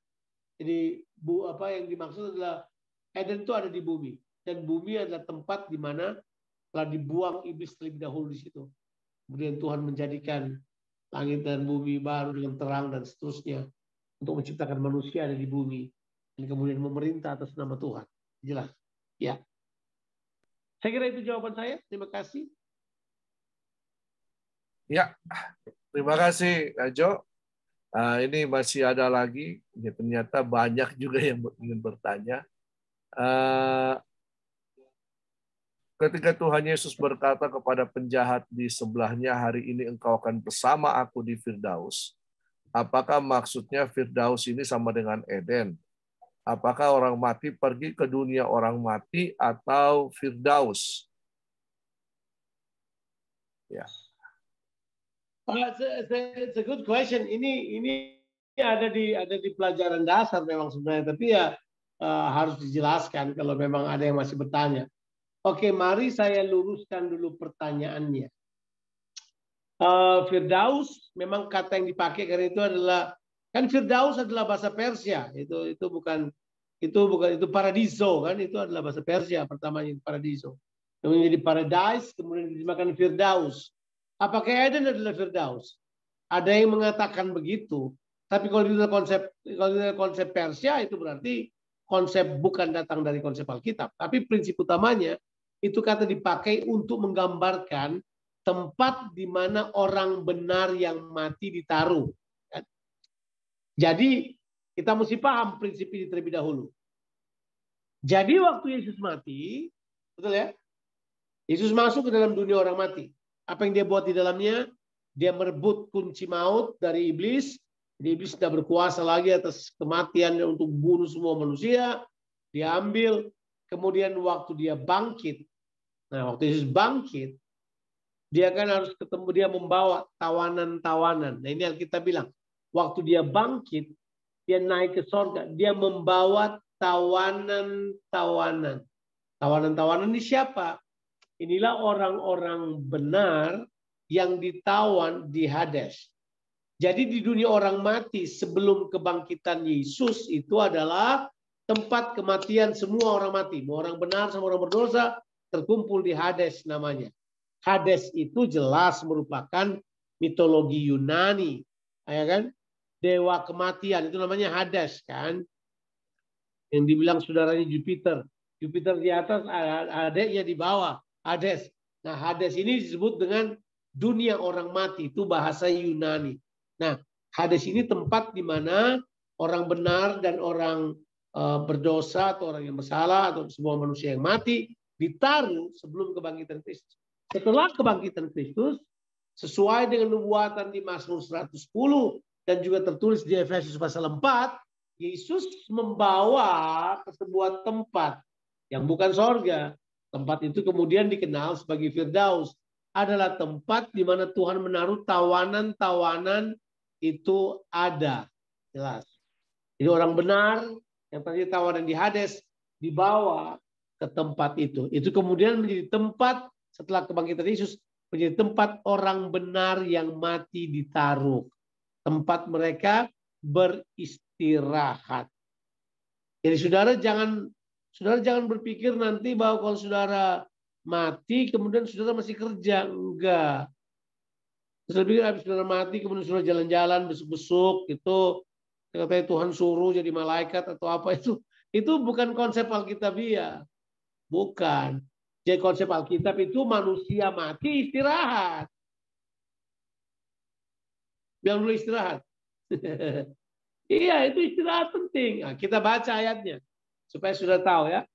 Jadi apa yang dimaksud adalah Eden itu ada di bumi. Dan bumi adalah tempat di mana telah dibuang iblis terlebih dahulu di situ. Kemudian Tuhan menjadikan langit dan bumi baru dengan terang dan seterusnya. Untuk menciptakan manusia ada di bumi. Dan kemudian memerintah atas nama Tuhan. Jelas. Ya. Saya kira itu jawaban saya. Terima kasih. Ya, terima kasih Kak Jo. Ini masih ada lagi. Ya, ternyata banyak juga yang ingin bertanya. Ketika Tuhan Yesus berkata kepada penjahat di sebelahnya, hari ini engkau akan bersama aku di Firdaus. Apakah maksudnya Firdaus ini sama dengan Eden? Apakah orang mati pergi ke dunia orang mati atau Firdaus? Ya. It's a good question. Ini ada di pelajaran dasar memang sebenarnya, tapi ya harus dijelaskan kalau memang ada yang masih bertanya. Oke, mari saya luruskan dulu pertanyaannya. Firdaus memang kata yang dipakai karena itu adalah kan Firdaus adalah bahasa Persia. Itu bukan paradiso kan, itu adalah bahasa Persia pertamanya paradiso. Kemudian jadi paradise, kemudian diterjemahkan Firdaus. Apakah Eden adalah Firdaus? Ada yang mengatakan begitu. Tapi kalau di konsep Persia itu berarti konsep bukan datang dari konsep Alkitab. Tapi prinsip utamanya itu kata dipakai untuk menggambarkan tempat di mana orang benar yang mati ditaruh. Jadi kita mesti paham prinsip ini terlebih dahulu. Jadi waktu Yesus mati, betul ya? Yesus masuk ke dalam dunia orang mati. Apa yang dia buat di dalamnya? Dia merebut kunci maut dari iblis. Jadi iblis tidak berkuasa lagi atas kematian untuk bunuh semua manusia. Dia ambil. Kemudian waktu dia bangkit. Nah, waktu Yesus bangkit, dia kan harus ketemu, dia membawa tawanan-tawanan. Nah, ini Alkitab bilang. Waktu dia bangkit, dia naik ke sorga. Dia membawa tawanan-tawanan. Tawanan-tawanan ini siapa? Inilah orang-orang benar yang ditawan di Hades. Jadi di dunia orang mati sebelum kebangkitan Yesus itu adalah tempat kematian semua orang mati. Mau orang benar sama orang berdosa terkumpul di Hades namanya. Hades itu jelas merupakan mitologi Yunani. Ya kan? Dewa kematian itu namanya Hades kan. Yang dibilang saudaranya Jupiter. Jupiter di atas, adiknya di bawah. Hades. Nah, Hades ini disebut dengan dunia orang mati. Itu bahasa Yunani. Nah, Hades ini tempat di mana orang benar dan orang berdosa atau orang yang bersalah atau semua manusia yang mati ditaruh sebelum kebangkitan Kristus. Setelah kebangkitan Kristus, sesuai dengan nubuatan di Mazmur 110 dan juga tertulis di Efesus pasal 4, Yesus membawa ke sebuah tempat yang bukan sorga. Tempat itu kemudian dikenal sebagai Firdaus. Adalah tempat di mana Tuhan menaruh tawanan-tawanan itu ada. Jelas. Jadi orang benar yang tadi tawanan di Hades dibawa ke tempat itu. Itu kemudian menjadi tempat setelah kebangkitan Yesus, menjadi tempat orang benar yang mati ditaruh. Tempat mereka beristirahat. Jadi saudara jangan berpikir nanti bahwa kalau saudara mati kemudian saudara masih kerja. Enggak. Saudara pikir habis saudara mati kemudian saudara jalan-jalan besuk-besuk itu katanya Tuhan suruh jadi malaikat atau apa itu bukan konsep Alkitabiah. Bukan. Jadi konsep Alkitab itu manusia mati istirahat. Bilang dulu istirahat. Iya, itu istirahat penting. Nah, kita baca ayatnya supaya sudah tahu ya.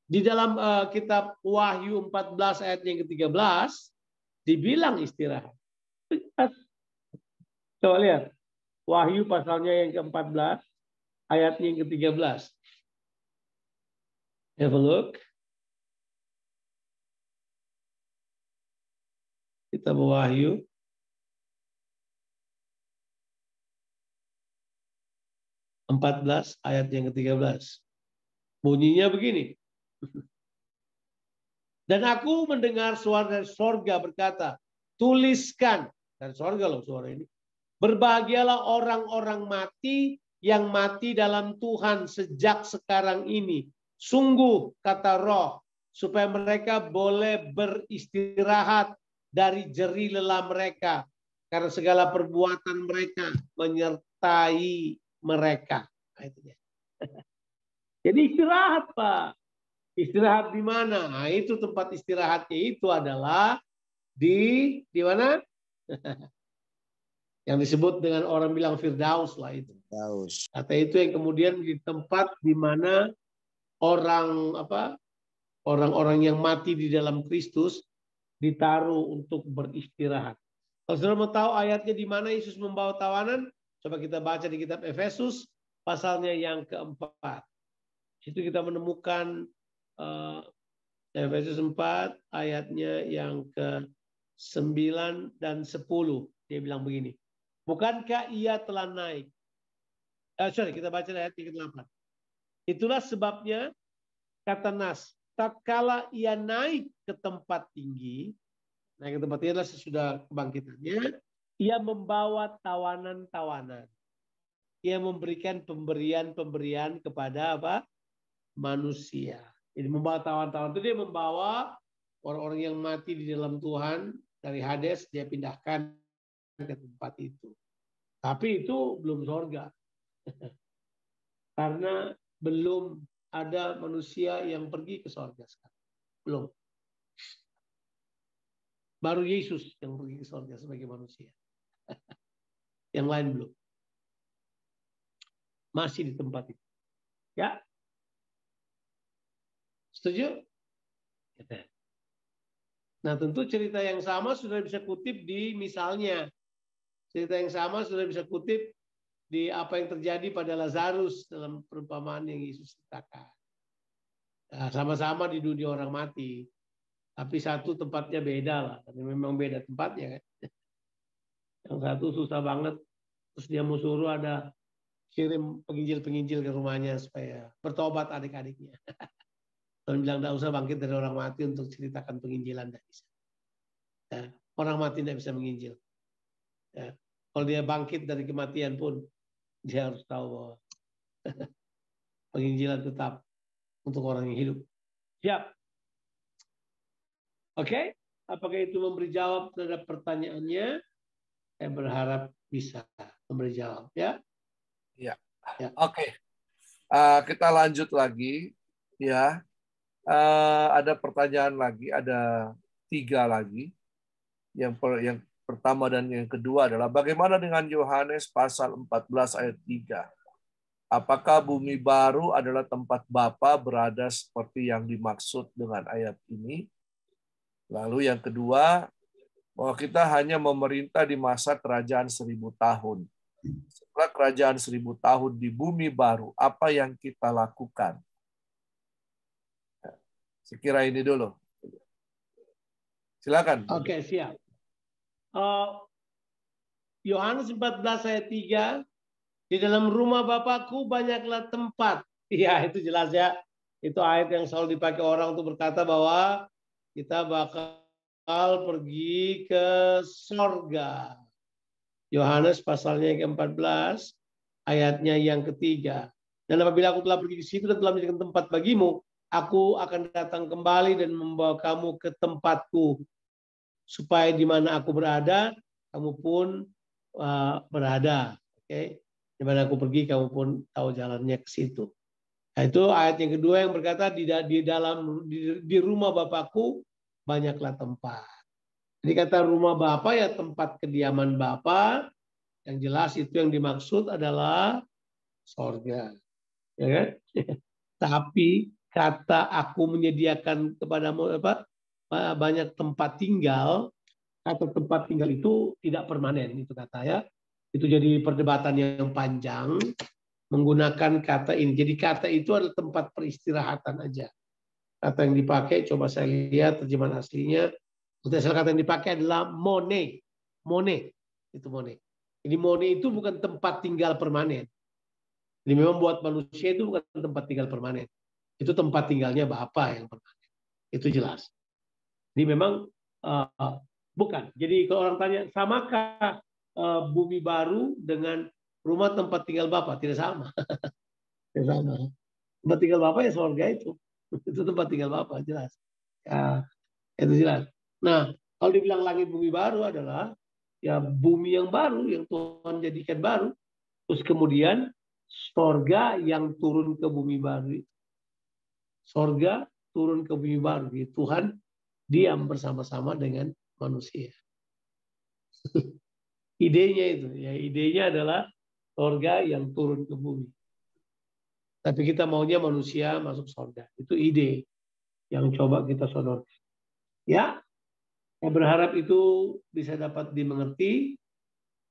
Di dalam kitab Wahyu 14 ayat yang ke-13 dibilang istirahat. Coba lihat. Wahyu pasalnya yang ke-14 ayatnya yang ke-13. Have a look. Kitab Wahyu 14 ayat yang ke-13. Bunyinya begini. Dan aku mendengar suara dari sorga berkata, tuliskan. Dari sorga loh suara ini. Berbahagialah orang-orang mati yang mati dalam Tuhan sejak sekarang ini. Sungguh, kata Roh, supaya mereka boleh beristirahat dari jerih lelah mereka. Karena segala perbuatan mereka menyertai mereka. Nah, itu dia. Jadi istirahat, Pak. Istirahat di mana? Nah, itu tempat istirahatnya itu adalah di mana? Yang disebut dengan orang bilang Firdaus lah itu. Kata itu yang kemudian di tempat di mana orang-orang yang mati di dalam Kristus ditaruh untuk beristirahat. Kalau saudara mau tahu ayatnya di mana Yesus membawa tawanan, coba kita baca di kitab Efesus pasalnya yang keempat. Itu kita menemukan Efesus 4 ayatnya yang ke-9 dan 10. Dia bilang begini. Bukankah ia telah naik? Kita baca ayat yang ke-8. Itulah sebabnya, kata Nas, tatkala ia naik ke tempat tinggi, naik ke tempat tinggi adalah sesudah kebangkitannya, ia membawa tawanan-tawanan. Ia memberikan pemberian-pemberian kepada manusia. Jadi membawa tawanan-tawanan itu dia membawa orang-orang yang mati di dalam Tuhan dari Hades, dia pindahkan ke tempat itu. Tapi itu belum surga. Karena belum ada manusia yang pergi ke surga sekarang. Belum. Baru Yesus yang pergi ke surga sebagai manusia. Yang lain belum. Masih di tempat itu. Ya. Setuju? Nah, tentu cerita yang sama sudah bisa kutip di misalnya. Cerita yang sama sudah bisa kutip di apa yang terjadi pada Lazarus dalam perumpamaan yang Yesus ceritakan. Nah, sama-sama di dunia orang mati. Tapi satu tempatnya beda lah. Karena memang beda tempatnya kan. Yang satu susah banget. Terus dia mau suruh ada kirim penginjil-penginjil ke rumahnya supaya bertobat adik-adiknya. Dan bilang tidak usah bangkit dari orang mati untuk ceritakan penginjilan. Tidak bisa. Ya, orang mati tidak bisa menginjil. Ya, kalau dia bangkit dari kematian pun, dia harus tahu bahwa penginjilan tetap untuk orang yang hidup. Siap. Oke, apakah itu memberi jawab terhadap pertanyaannya? Saya berharap bisa memberi jawab. Ya. Ya. Ya. Oke. Kita lanjut lagi. Ya. Ada pertanyaan lagi, ada 3 lagi. Yang pertama dan yang kedua adalah bagaimana dengan Yohanes pasal 14 ayat 3? Apakah bumi baru adalah tempat Bapa berada seperti yang dimaksud dengan ayat ini? Lalu yang kedua, bahwa kita hanya memerintah di masa kerajaan 1000 tahun. Setelah kerajaan 1000 tahun di bumi baru, apa yang kita lakukan? Sekira ini dulu. Silakan. Oke, siap. Yohanes 14 ayat 3, di dalam rumah Bapakku banyaklah tempat. Ya, itu jelas ya. Itu ayat yang selalu dipakai orang untuk berkata bahwa kita bakal pergi ke sorga. Yohanes pasalnya yang ke-14, ayatnya yang ketiga. Dan apabila aku telah pergi ke situ dan telah menjadikan tempat bagimu, aku akan datang kembali dan membawa kamu ke tempatku. Supaya di mana aku berada, kamu pun berada. Oke. Di mana aku pergi, kamu pun tahu jalannya ke situ. Nah, itu ayat yang kedua yang berkata di rumah Bapakku banyaklah tempat. Jadi kata rumah Bapa ya tempat kediaman Bapa. Yang jelas itu yang dimaksud adalah sorga. Ya kan? Tapi kata aku menyediakan kepadamu banyak tempat tinggal, kata tempat tinggal itu tidak permanen, itu kata ya. Itu jadi perdebatan yang panjang menggunakan kata ini. Jadi kata itu adalah tempat peristirahatan aja. Kata yang dipakai, coba saya lihat terjemahan aslinya. Kata yang dipakai adalah mone. Mone. Itu mone. Jadi mone itu bukan tempat tinggal permanen. Jadi memang buat manusia itu bukan tempat tinggal permanen. Itu tempat tinggalnya Bapa yang pertama. Itu jelas. Ini memang bukan. Jadi kalau orang tanya, samakah bumi baru dengan rumah tempat tinggal Bapa? Tidak sama. Tidak sama. Tempat tinggal Bapa ya surga itu. Itu tempat tinggal Bapa, jelas. Ya, itu jelas. Nah, kalau dibilang langit bumi baru adalah ya bumi yang baru yang Tuhan jadikan baru. Terus kemudian surga yang turun ke bumi baru. Surga turun ke bumi baru. Tuhan diam bersama-sama dengan manusia. Idenya itu, ya idenya adalah surga yang turun ke bumi. Tapi kita maunya manusia masuk surga. Itu ide yang coba kita sodorkan. Ya, saya berharap itu bisa dapat dimengerti.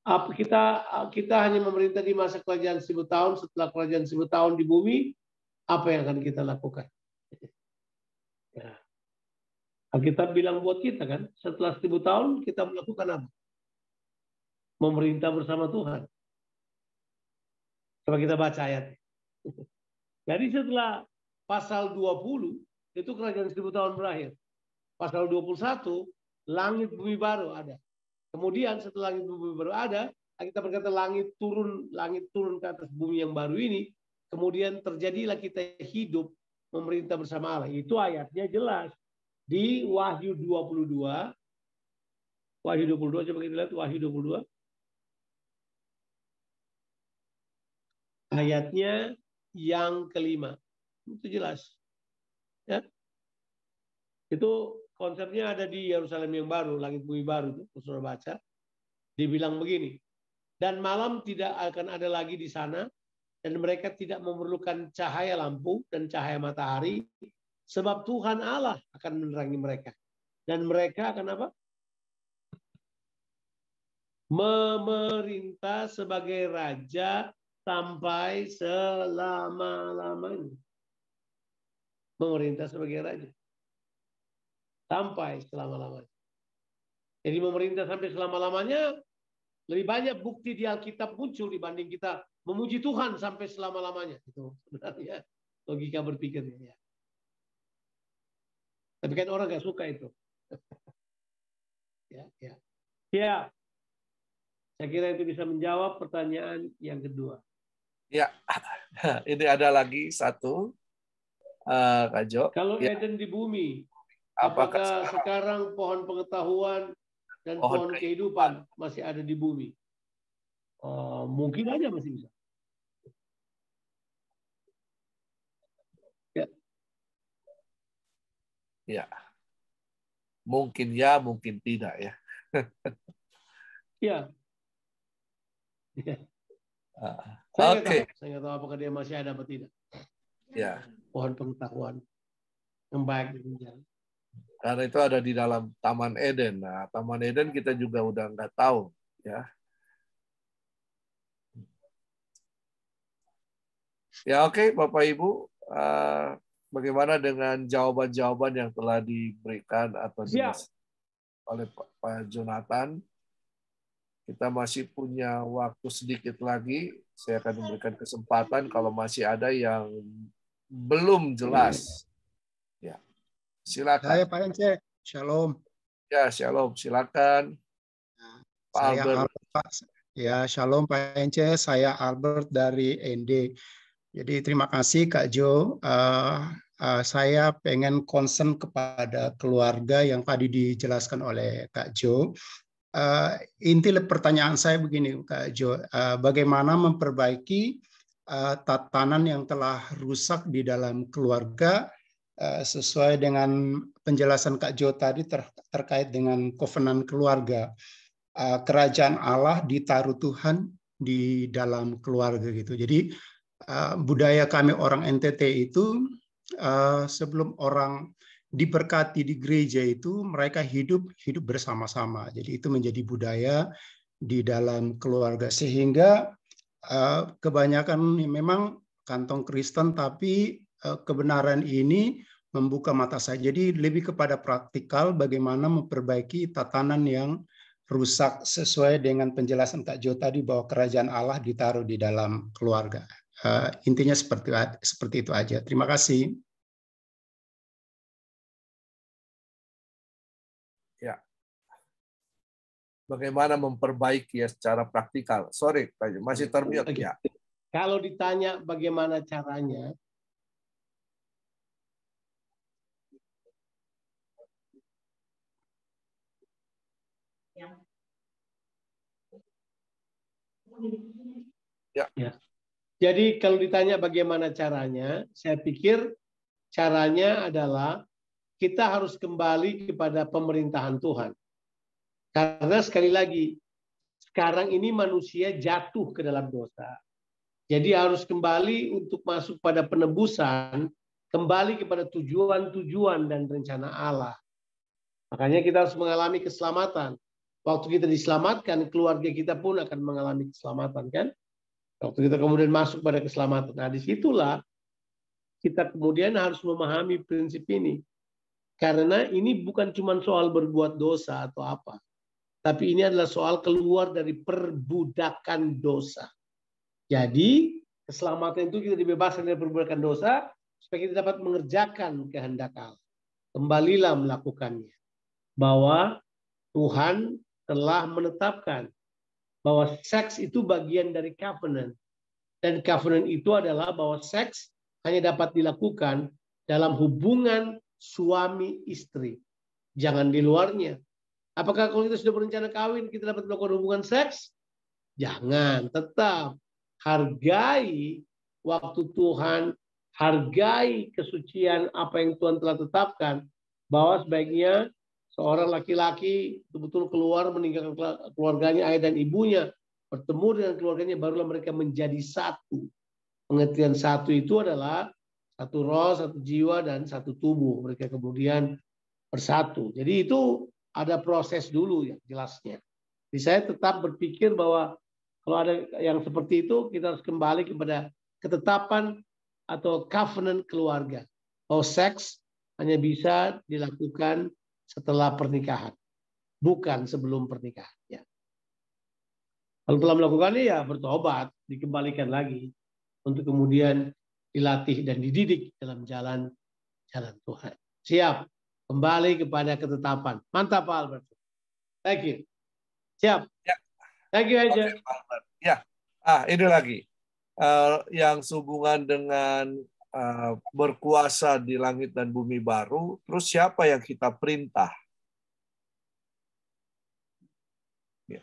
Kita hanya memerintah di masa kerajaan 1000 tahun. Setelah kerajaan 1000 tahun di bumi, apa yang akan kita lakukan? Ya. Alkitab bilang buat kita kan, setelah 1000 tahun kita melakukan apa? Memerintah bersama Tuhan. Coba kita baca ayat. Jadi setelah pasal 20, itu kerajaan 1000 tahun berakhir. Pasal 21, langit bumi baru ada. Kemudian setelah langit bumi baru ada, kita berkata langit turun ke atas bumi yang baru ini. Kemudian terjadilah kita hidup memerintah bersama Allah. Itu ayatnya jelas. Di Wahyu 22. Wahyu 22, coba kita lihat Wahyu 22. Ayatnya yang kelima. Itu jelas. Ya. Itu konsepnya ada di Yerusalem yang baru, langit bumi baru itu, saudara baca. Dibilang begini, dan malam tidak akan ada lagi di sana, dan mereka tidak memerlukan cahaya lampu dan cahaya matahari, sebab Tuhan Allah akan menerangi mereka. Dan mereka akan apa? Memerintah sebagai raja sampai selama-lamanya. Memerintah sebagai raja. Sampai selama-lamanya. Jadi memerintah sampai selama-lamanya, lebih banyak bukti di Alkitab muncul dibanding kita memuji Tuhan sampai selama-lamanya. Itu sebenarnya logika berpikirnya. Ya. Tapi kan orang nggak suka itu. Ya. Saya kira itu bisa menjawab pertanyaan yang kedua. Ya, ini ada lagi satu, Kak Jo. Kalau ya. Eden di bumi, apakah sekarang pohon pengetahuan dan pohon kehidupan masih ada di bumi? Mungkin aja masih bisa. Ya, mungkin ya, mungkin tidak ya. Ya. Oke. Saya nggak tahu apakah dia masih ada atau tidak. Ya. Pohon pengetahuan yang baik di jalan. Karena itu ada di dalam Taman Eden. Nah, Taman Eden kita juga udah nggak tahu, ya. Ya oke, Bapak Ibu, bagaimana dengan jawaban-jawaban yang telah diberikan atau oleh Pak Jonathan? Kita masih punya waktu sedikit lagi. Saya akan memberikan kesempatan kalau masih ada yang belum jelas. Ya, silakan. Saya Pak Ence, Shalom. Ya, Shalom. Silakan. Pak Albert. Ya, Shalom Pak Ence. Saya Albert dari ND. Jadi terima kasih Kak Jo. Saya pengen concern kepada keluarga yang tadi dijelaskan oleh Kak Jo. Inti pertanyaan saya begini Kak Jo, bagaimana memperbaiki tatanan yang telah rusak di dalam keluarga sesuai dengan penjelasan Kak Jo tadi terkait dengan covenant keluarga. Kerajaan Allah ditaruh Tuhan di dalam keluarga gitu. Jadi budaya kami orang NTT itu sebelum orang diberkati di gereja itu mereka hidup bersama-sama. Jadi itu menjadi budaya di dalam keluarga sehingga kebanyakan memang kantong Kristen tapi kebenaran ini membuka mata saya. Jadi lebih kepada praktikal bagaimana memperbaiki tatanan yang rusak sesuai dengan penjelasan Kak Jo tadi bahwa kerajaan Allah ditaruh di dalam keluarga. Intinya seperti itu aja. Terima kasih. bagaimana memperbaiki ya secara praktikal. Sorry, Pak Jo, masih termute Oke. ya. Kalau ditanya bagaimana caranya, Ya. jadi kalau ditanya bagaimana caranya, saya pikir caranya adalah kita harus kembali kepada pemerintahan Tuhan. Karena sekali lagi, sekarang ini manusia jatuh ke dalam dosa. Jadi harus kembali untuk masuk pada penebusan, kembali kepada tujuan-tujuan dan rencana Allah. Makanya kita harus mengalami keselamatan. Waktu kita diselamatkan, keluarga kita pun akan mengalami keselamatan, kan? Waktu kita kemudian masuk pada keselamatan. Nah, disitulah kita kemudian harus memahami prinsip ini. Karena ini bukan cuma soal berbuat dosa atau apa. Tapi ini adalah soal keluar dari perbudakan dosa. Jadi, keselamatan itu kita dibebaskan dari perbudakan dosa, supaya kita dapat mengerjakan kehendak Allah. Kembalilah melakukannya. Bahwa Tuhan telah menetapkan bahwa seks itu bagian dari covenant. Dan covenant itu adalah bahwa seks hanya dapat dilakukan dalam hubungan suami istri. Jangan di luarnya. Apakah kalau kita sudah berencana kawin, kita dapat melakukan hubungan seks? Jangan, tetap hargai waktu Tuhan, hargai kesucian apa yang Tuhan telah tetapkan, bahwa sebaiknya seorang laki-laki betul-betul keluar meninggalkan keluarganya, ayah dan ibunya, bertemu dengan keluarganya, barulah mereka menjadi satu. Pengertian satu itu adalah satu roh, satu jiwa, dan satu tubuh. Mereka kemudian bersatu. Jadi itu ada proses dulu ya jelasnya. Jadi saya tetap berpikir bahwa kalau ada yang seperti itu, kita harus kembali kepada ketetapan atau covenant keluarga. Bahwa seks hanya bisa dilakukan setelah pernikahan, bukan sebelum pernikahan. Ya. Kalau telah melakukannya, ya bertobat, dikembalikan lagi untuk kemudian dilatih dan dididik dalam jalan Tuhan. Siap, kembali kepada ketetapan. Mantap Pak Albert. Thank you. Siap. Ya. Thank you aja. Oke, Pak Albert. Ya. Ini lagi yang sehubungan dengan berkuasa di langit dan bumi baru. Terus siapa yang kita perintah? Ya.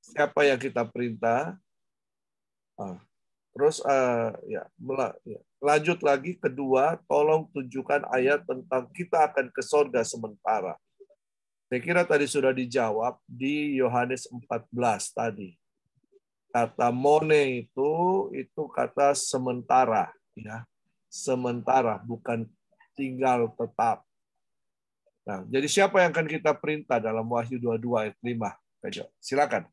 Siapa yang kita perintah? Terus lanjut lagi kedua, tolong tunjukkan ayat tentang kita akan ke sorga sementara. Saya kira tadi sudah dijawab di Yohanes 14 tadi. Kata mone itu kata sementara, ya. Sementara, bukan tinggal tetap. Nah, jadi siapa yang akan kita perintah dalam Wahyu 22 ayat 5? Silakan.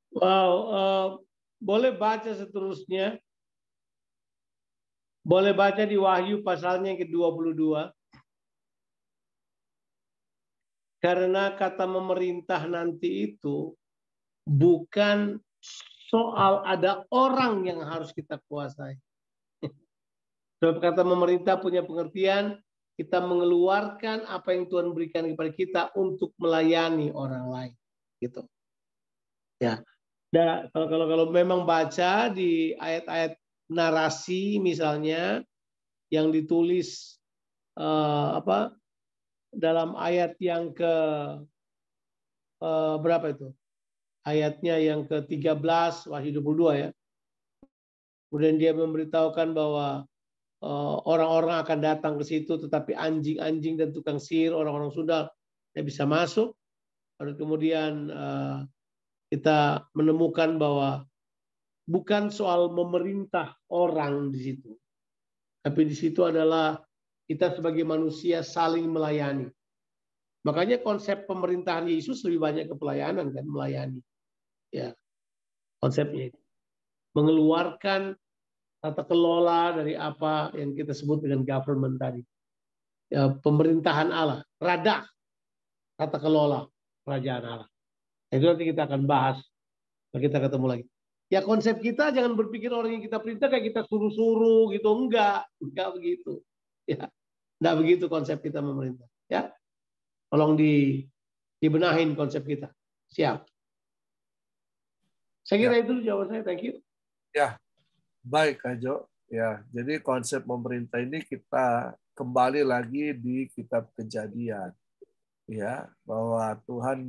Wow, boleh baca seterusnya. Boleh baca di Wahyu pasalnya yang ke-22. Karena kata memerintah nanti itu bukan soal ada orang yang harus kita kuasai. Sebab kata memerintah punya pengertian, kita mengeluarkan apa yang Tuhan berikan kepada kita untuk melayani orang lain. Gitu. Ya. Nah, kalau memang baca di ayat-ayat narasi misalnya yang ditulis dalam ayat yang ke berapa itu? Ayatnya yang ke-13 Wahyu 22 ya. Kemudian dia memberitahukan bahwa orang-orang akan datang ke situ, tetapi anjing-anjing dan tukang sihir, orang-orang Sunda tidak bisa masuk. Lalu kemudian kita menemukan bahwa bukan soal memerintah orang di situ, tapi di situ adalah kita sebagai manusia saling melayani. Makanya konsep pemerintahan Yesus lebih banyak ke pelayanan kan, melayani. Ya, konsepnya itu. Mengeluarkan tata kelola dari apa yang kita sebut dengan government tadi. Ya, pemerintahan Allah, radah tata kelola kerajaan Allah. Itu nanti kita akan bahas kalau kita ketemu lagi. Ya konsep kita jangan berpikir orang yang kita perintah kayak kita suruh-suruh gitu, enggak begitu. Ya, tidak begitu konsep kita memerintah. Ya, tolong dibenahin konsep kita. Siap. Saya kira itu jawaban saya. Thank you. Ya, baik Kak Jo. Ya, jadi konsep memerintah ini kita kembali lagi di kitab Kejadian. Ya, bahwa Tuhan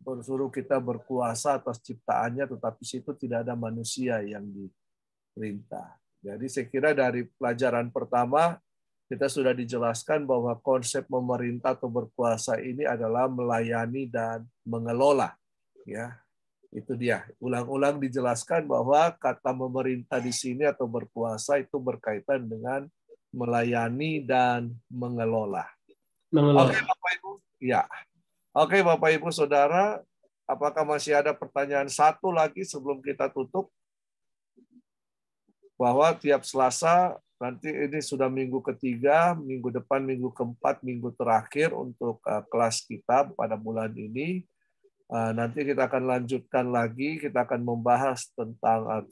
bersuruh kita berkuasa atas ciptaannya, tetapi situ tidak ada manusia yang diperintah. Jadi saya kira dari pelajaran pertama kita sudah dijelaskan bahwa konsep memerintah atau berkuasa ini adalah melayani dan mengelola. Ya, itu dia. Ulang-ulang dijelaskan bahwa kata memerintah di sini atau berkuasa itu berkaitan dengan melayani dan mengelola. Oke, Bapak Ibu. Ya. Oke, Bapak Ibu Saudara, apakah masih ada pertanyaan satu lagi sebelum kita tutup? Bahwa tiap Selasa, nanti ini sudah minggu ketiga, minggu depan minggu keempat, minggu terakhir untuk kelas kita pada bulan ini. Nanti kita akan lanjutkan lagi, kita akan membahas tentang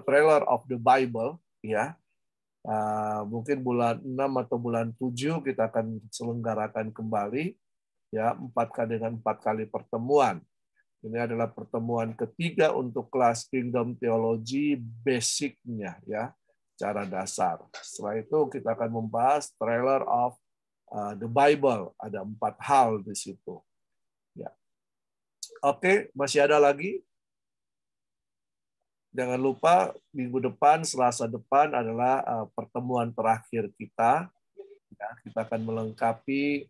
trailer of the Bible, ya. Mungkin bulan 6 atau bulan 7 kita akan selenggarakan kembali, ya, 4 kali pertemuan. Ini adalah pertemuan ketiga untuk kelas Kingdom Theology basic-nya, ya, cara dasar. Setelah itu kita akan membahas trailer of the Bible. Ada 4 hal di situ. Ya. Oke, masih ada lagi? Jangan lupa minggu depan, Selasa depan adalah pertemuan terakhir kita. Ya, kita akan melengkapi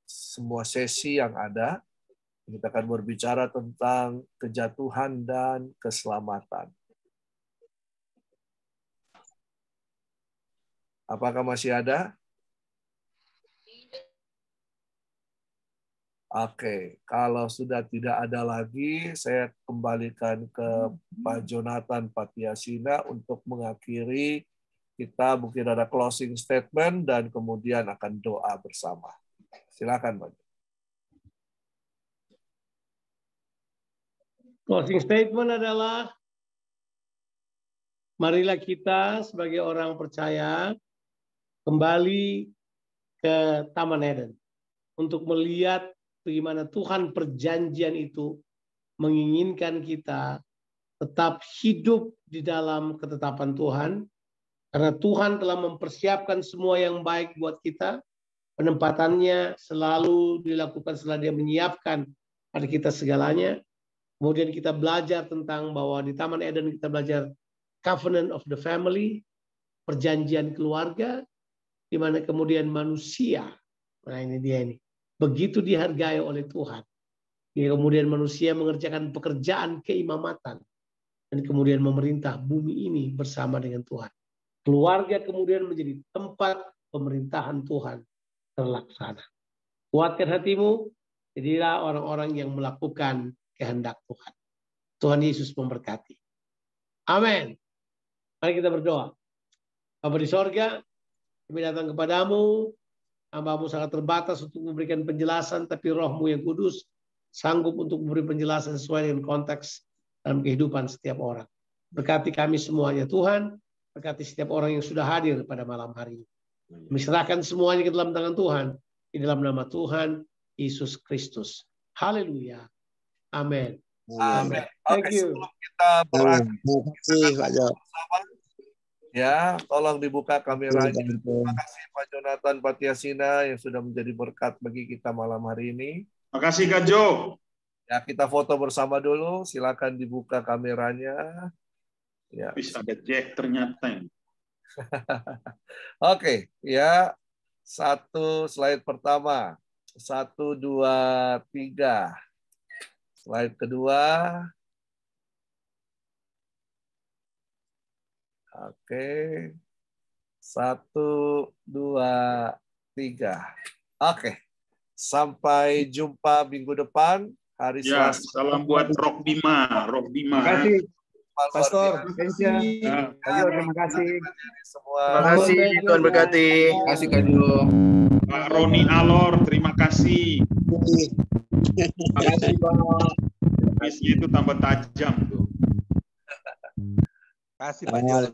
semua sesi yang ada. Kita akan berbicara tentang kejatuhan dan keselamatan. Apakah masih ada? Oke, kalau sudah tidak ada lagi, saya kembalikan ke Pak Jonathan Patiasina untuk mengakhiri. Kita mungkin ada closing statement dan kemudian akan doa bersama. Silakan, Pak. Closing statement adalah, marilah kita sebagai orang percaya kembali ke Taman Eden untuk melihat bagaimana Tuhan perjanjian itu menginginkan kita tetap hidup di dalam ketetapan Tuhan, karena Tuhan telah mempersiapkan semua yang baik buat kita. Penempatannya selalu dilakukan setelah Dia menyiapkan pada kita segalanya. Kemudian kita belajar tentang bahwa di Taman Eden kita belajar covenant of the family, perjanjian keluarga, di mana kemudian manusia, nah ini dia ini, begitu dihargai oleh Tuhan. Kemudian manusia mengerjakan pekerjaan keimamatan dan kemudian memerintah bumi ini bersama dengan Tuhan. Keluarga kemudian menjadi tempat pemerintahan Tuhan terlaksana. Kuatkan hatimu, jadilah orang-orang yang melakukan kehendak Tuhan. Tuhan Yesus memberkati. Amin. Mari kita berdoa. Bapa di sorga, kami datang kepadamu. Hamba-Mu sangat terbatas untuk memberikan penjelasan, tapi Roh-Mu yang kudus sanggup untuk memberi penjelasan sesuai dengan konteks dalam kehidupan setiap orang. Berkati kami semuanya Tuhan, berkati setiap orang yang sudah hadir pada malam hari ini. Kami serahkan semuanya ke dalam tangan Tuhan, di dalam nama Tuhan Yesus Kristus. Haleluya. Amin. Amin. Thank Oke, you. sebelum kita berakhir, Terima kasih, Pak Jo. ya, tolong dibuka kameranya. Terima kasih Pak Jonathan Patiasina yang sudah menjadi berkat bagi kita malam hari ini. Terima kasih Kak Jo. Ya, kita foto bersama dulu. Silakan dibuka kameranya. Ya. Bisa ada Jack ternyata. Oke, ya. Slide pertama. 1, 2, 3. Slide kedua. Oke. 1, 2, 3. Oke. Sampai jumpa minggu depan. Hari Selasa. Salam buat Rock Bima. Terima kasih, Pastor. Ya. Terima kasih. Semua. Terima kasih, Tuhan berkati. Terima kasih, Kak Jo. Pak Roni Alor, terima kasih. Terima kasih, Pak. Bisnya itu tambah tajam tuh. Kasih, Pak Jo.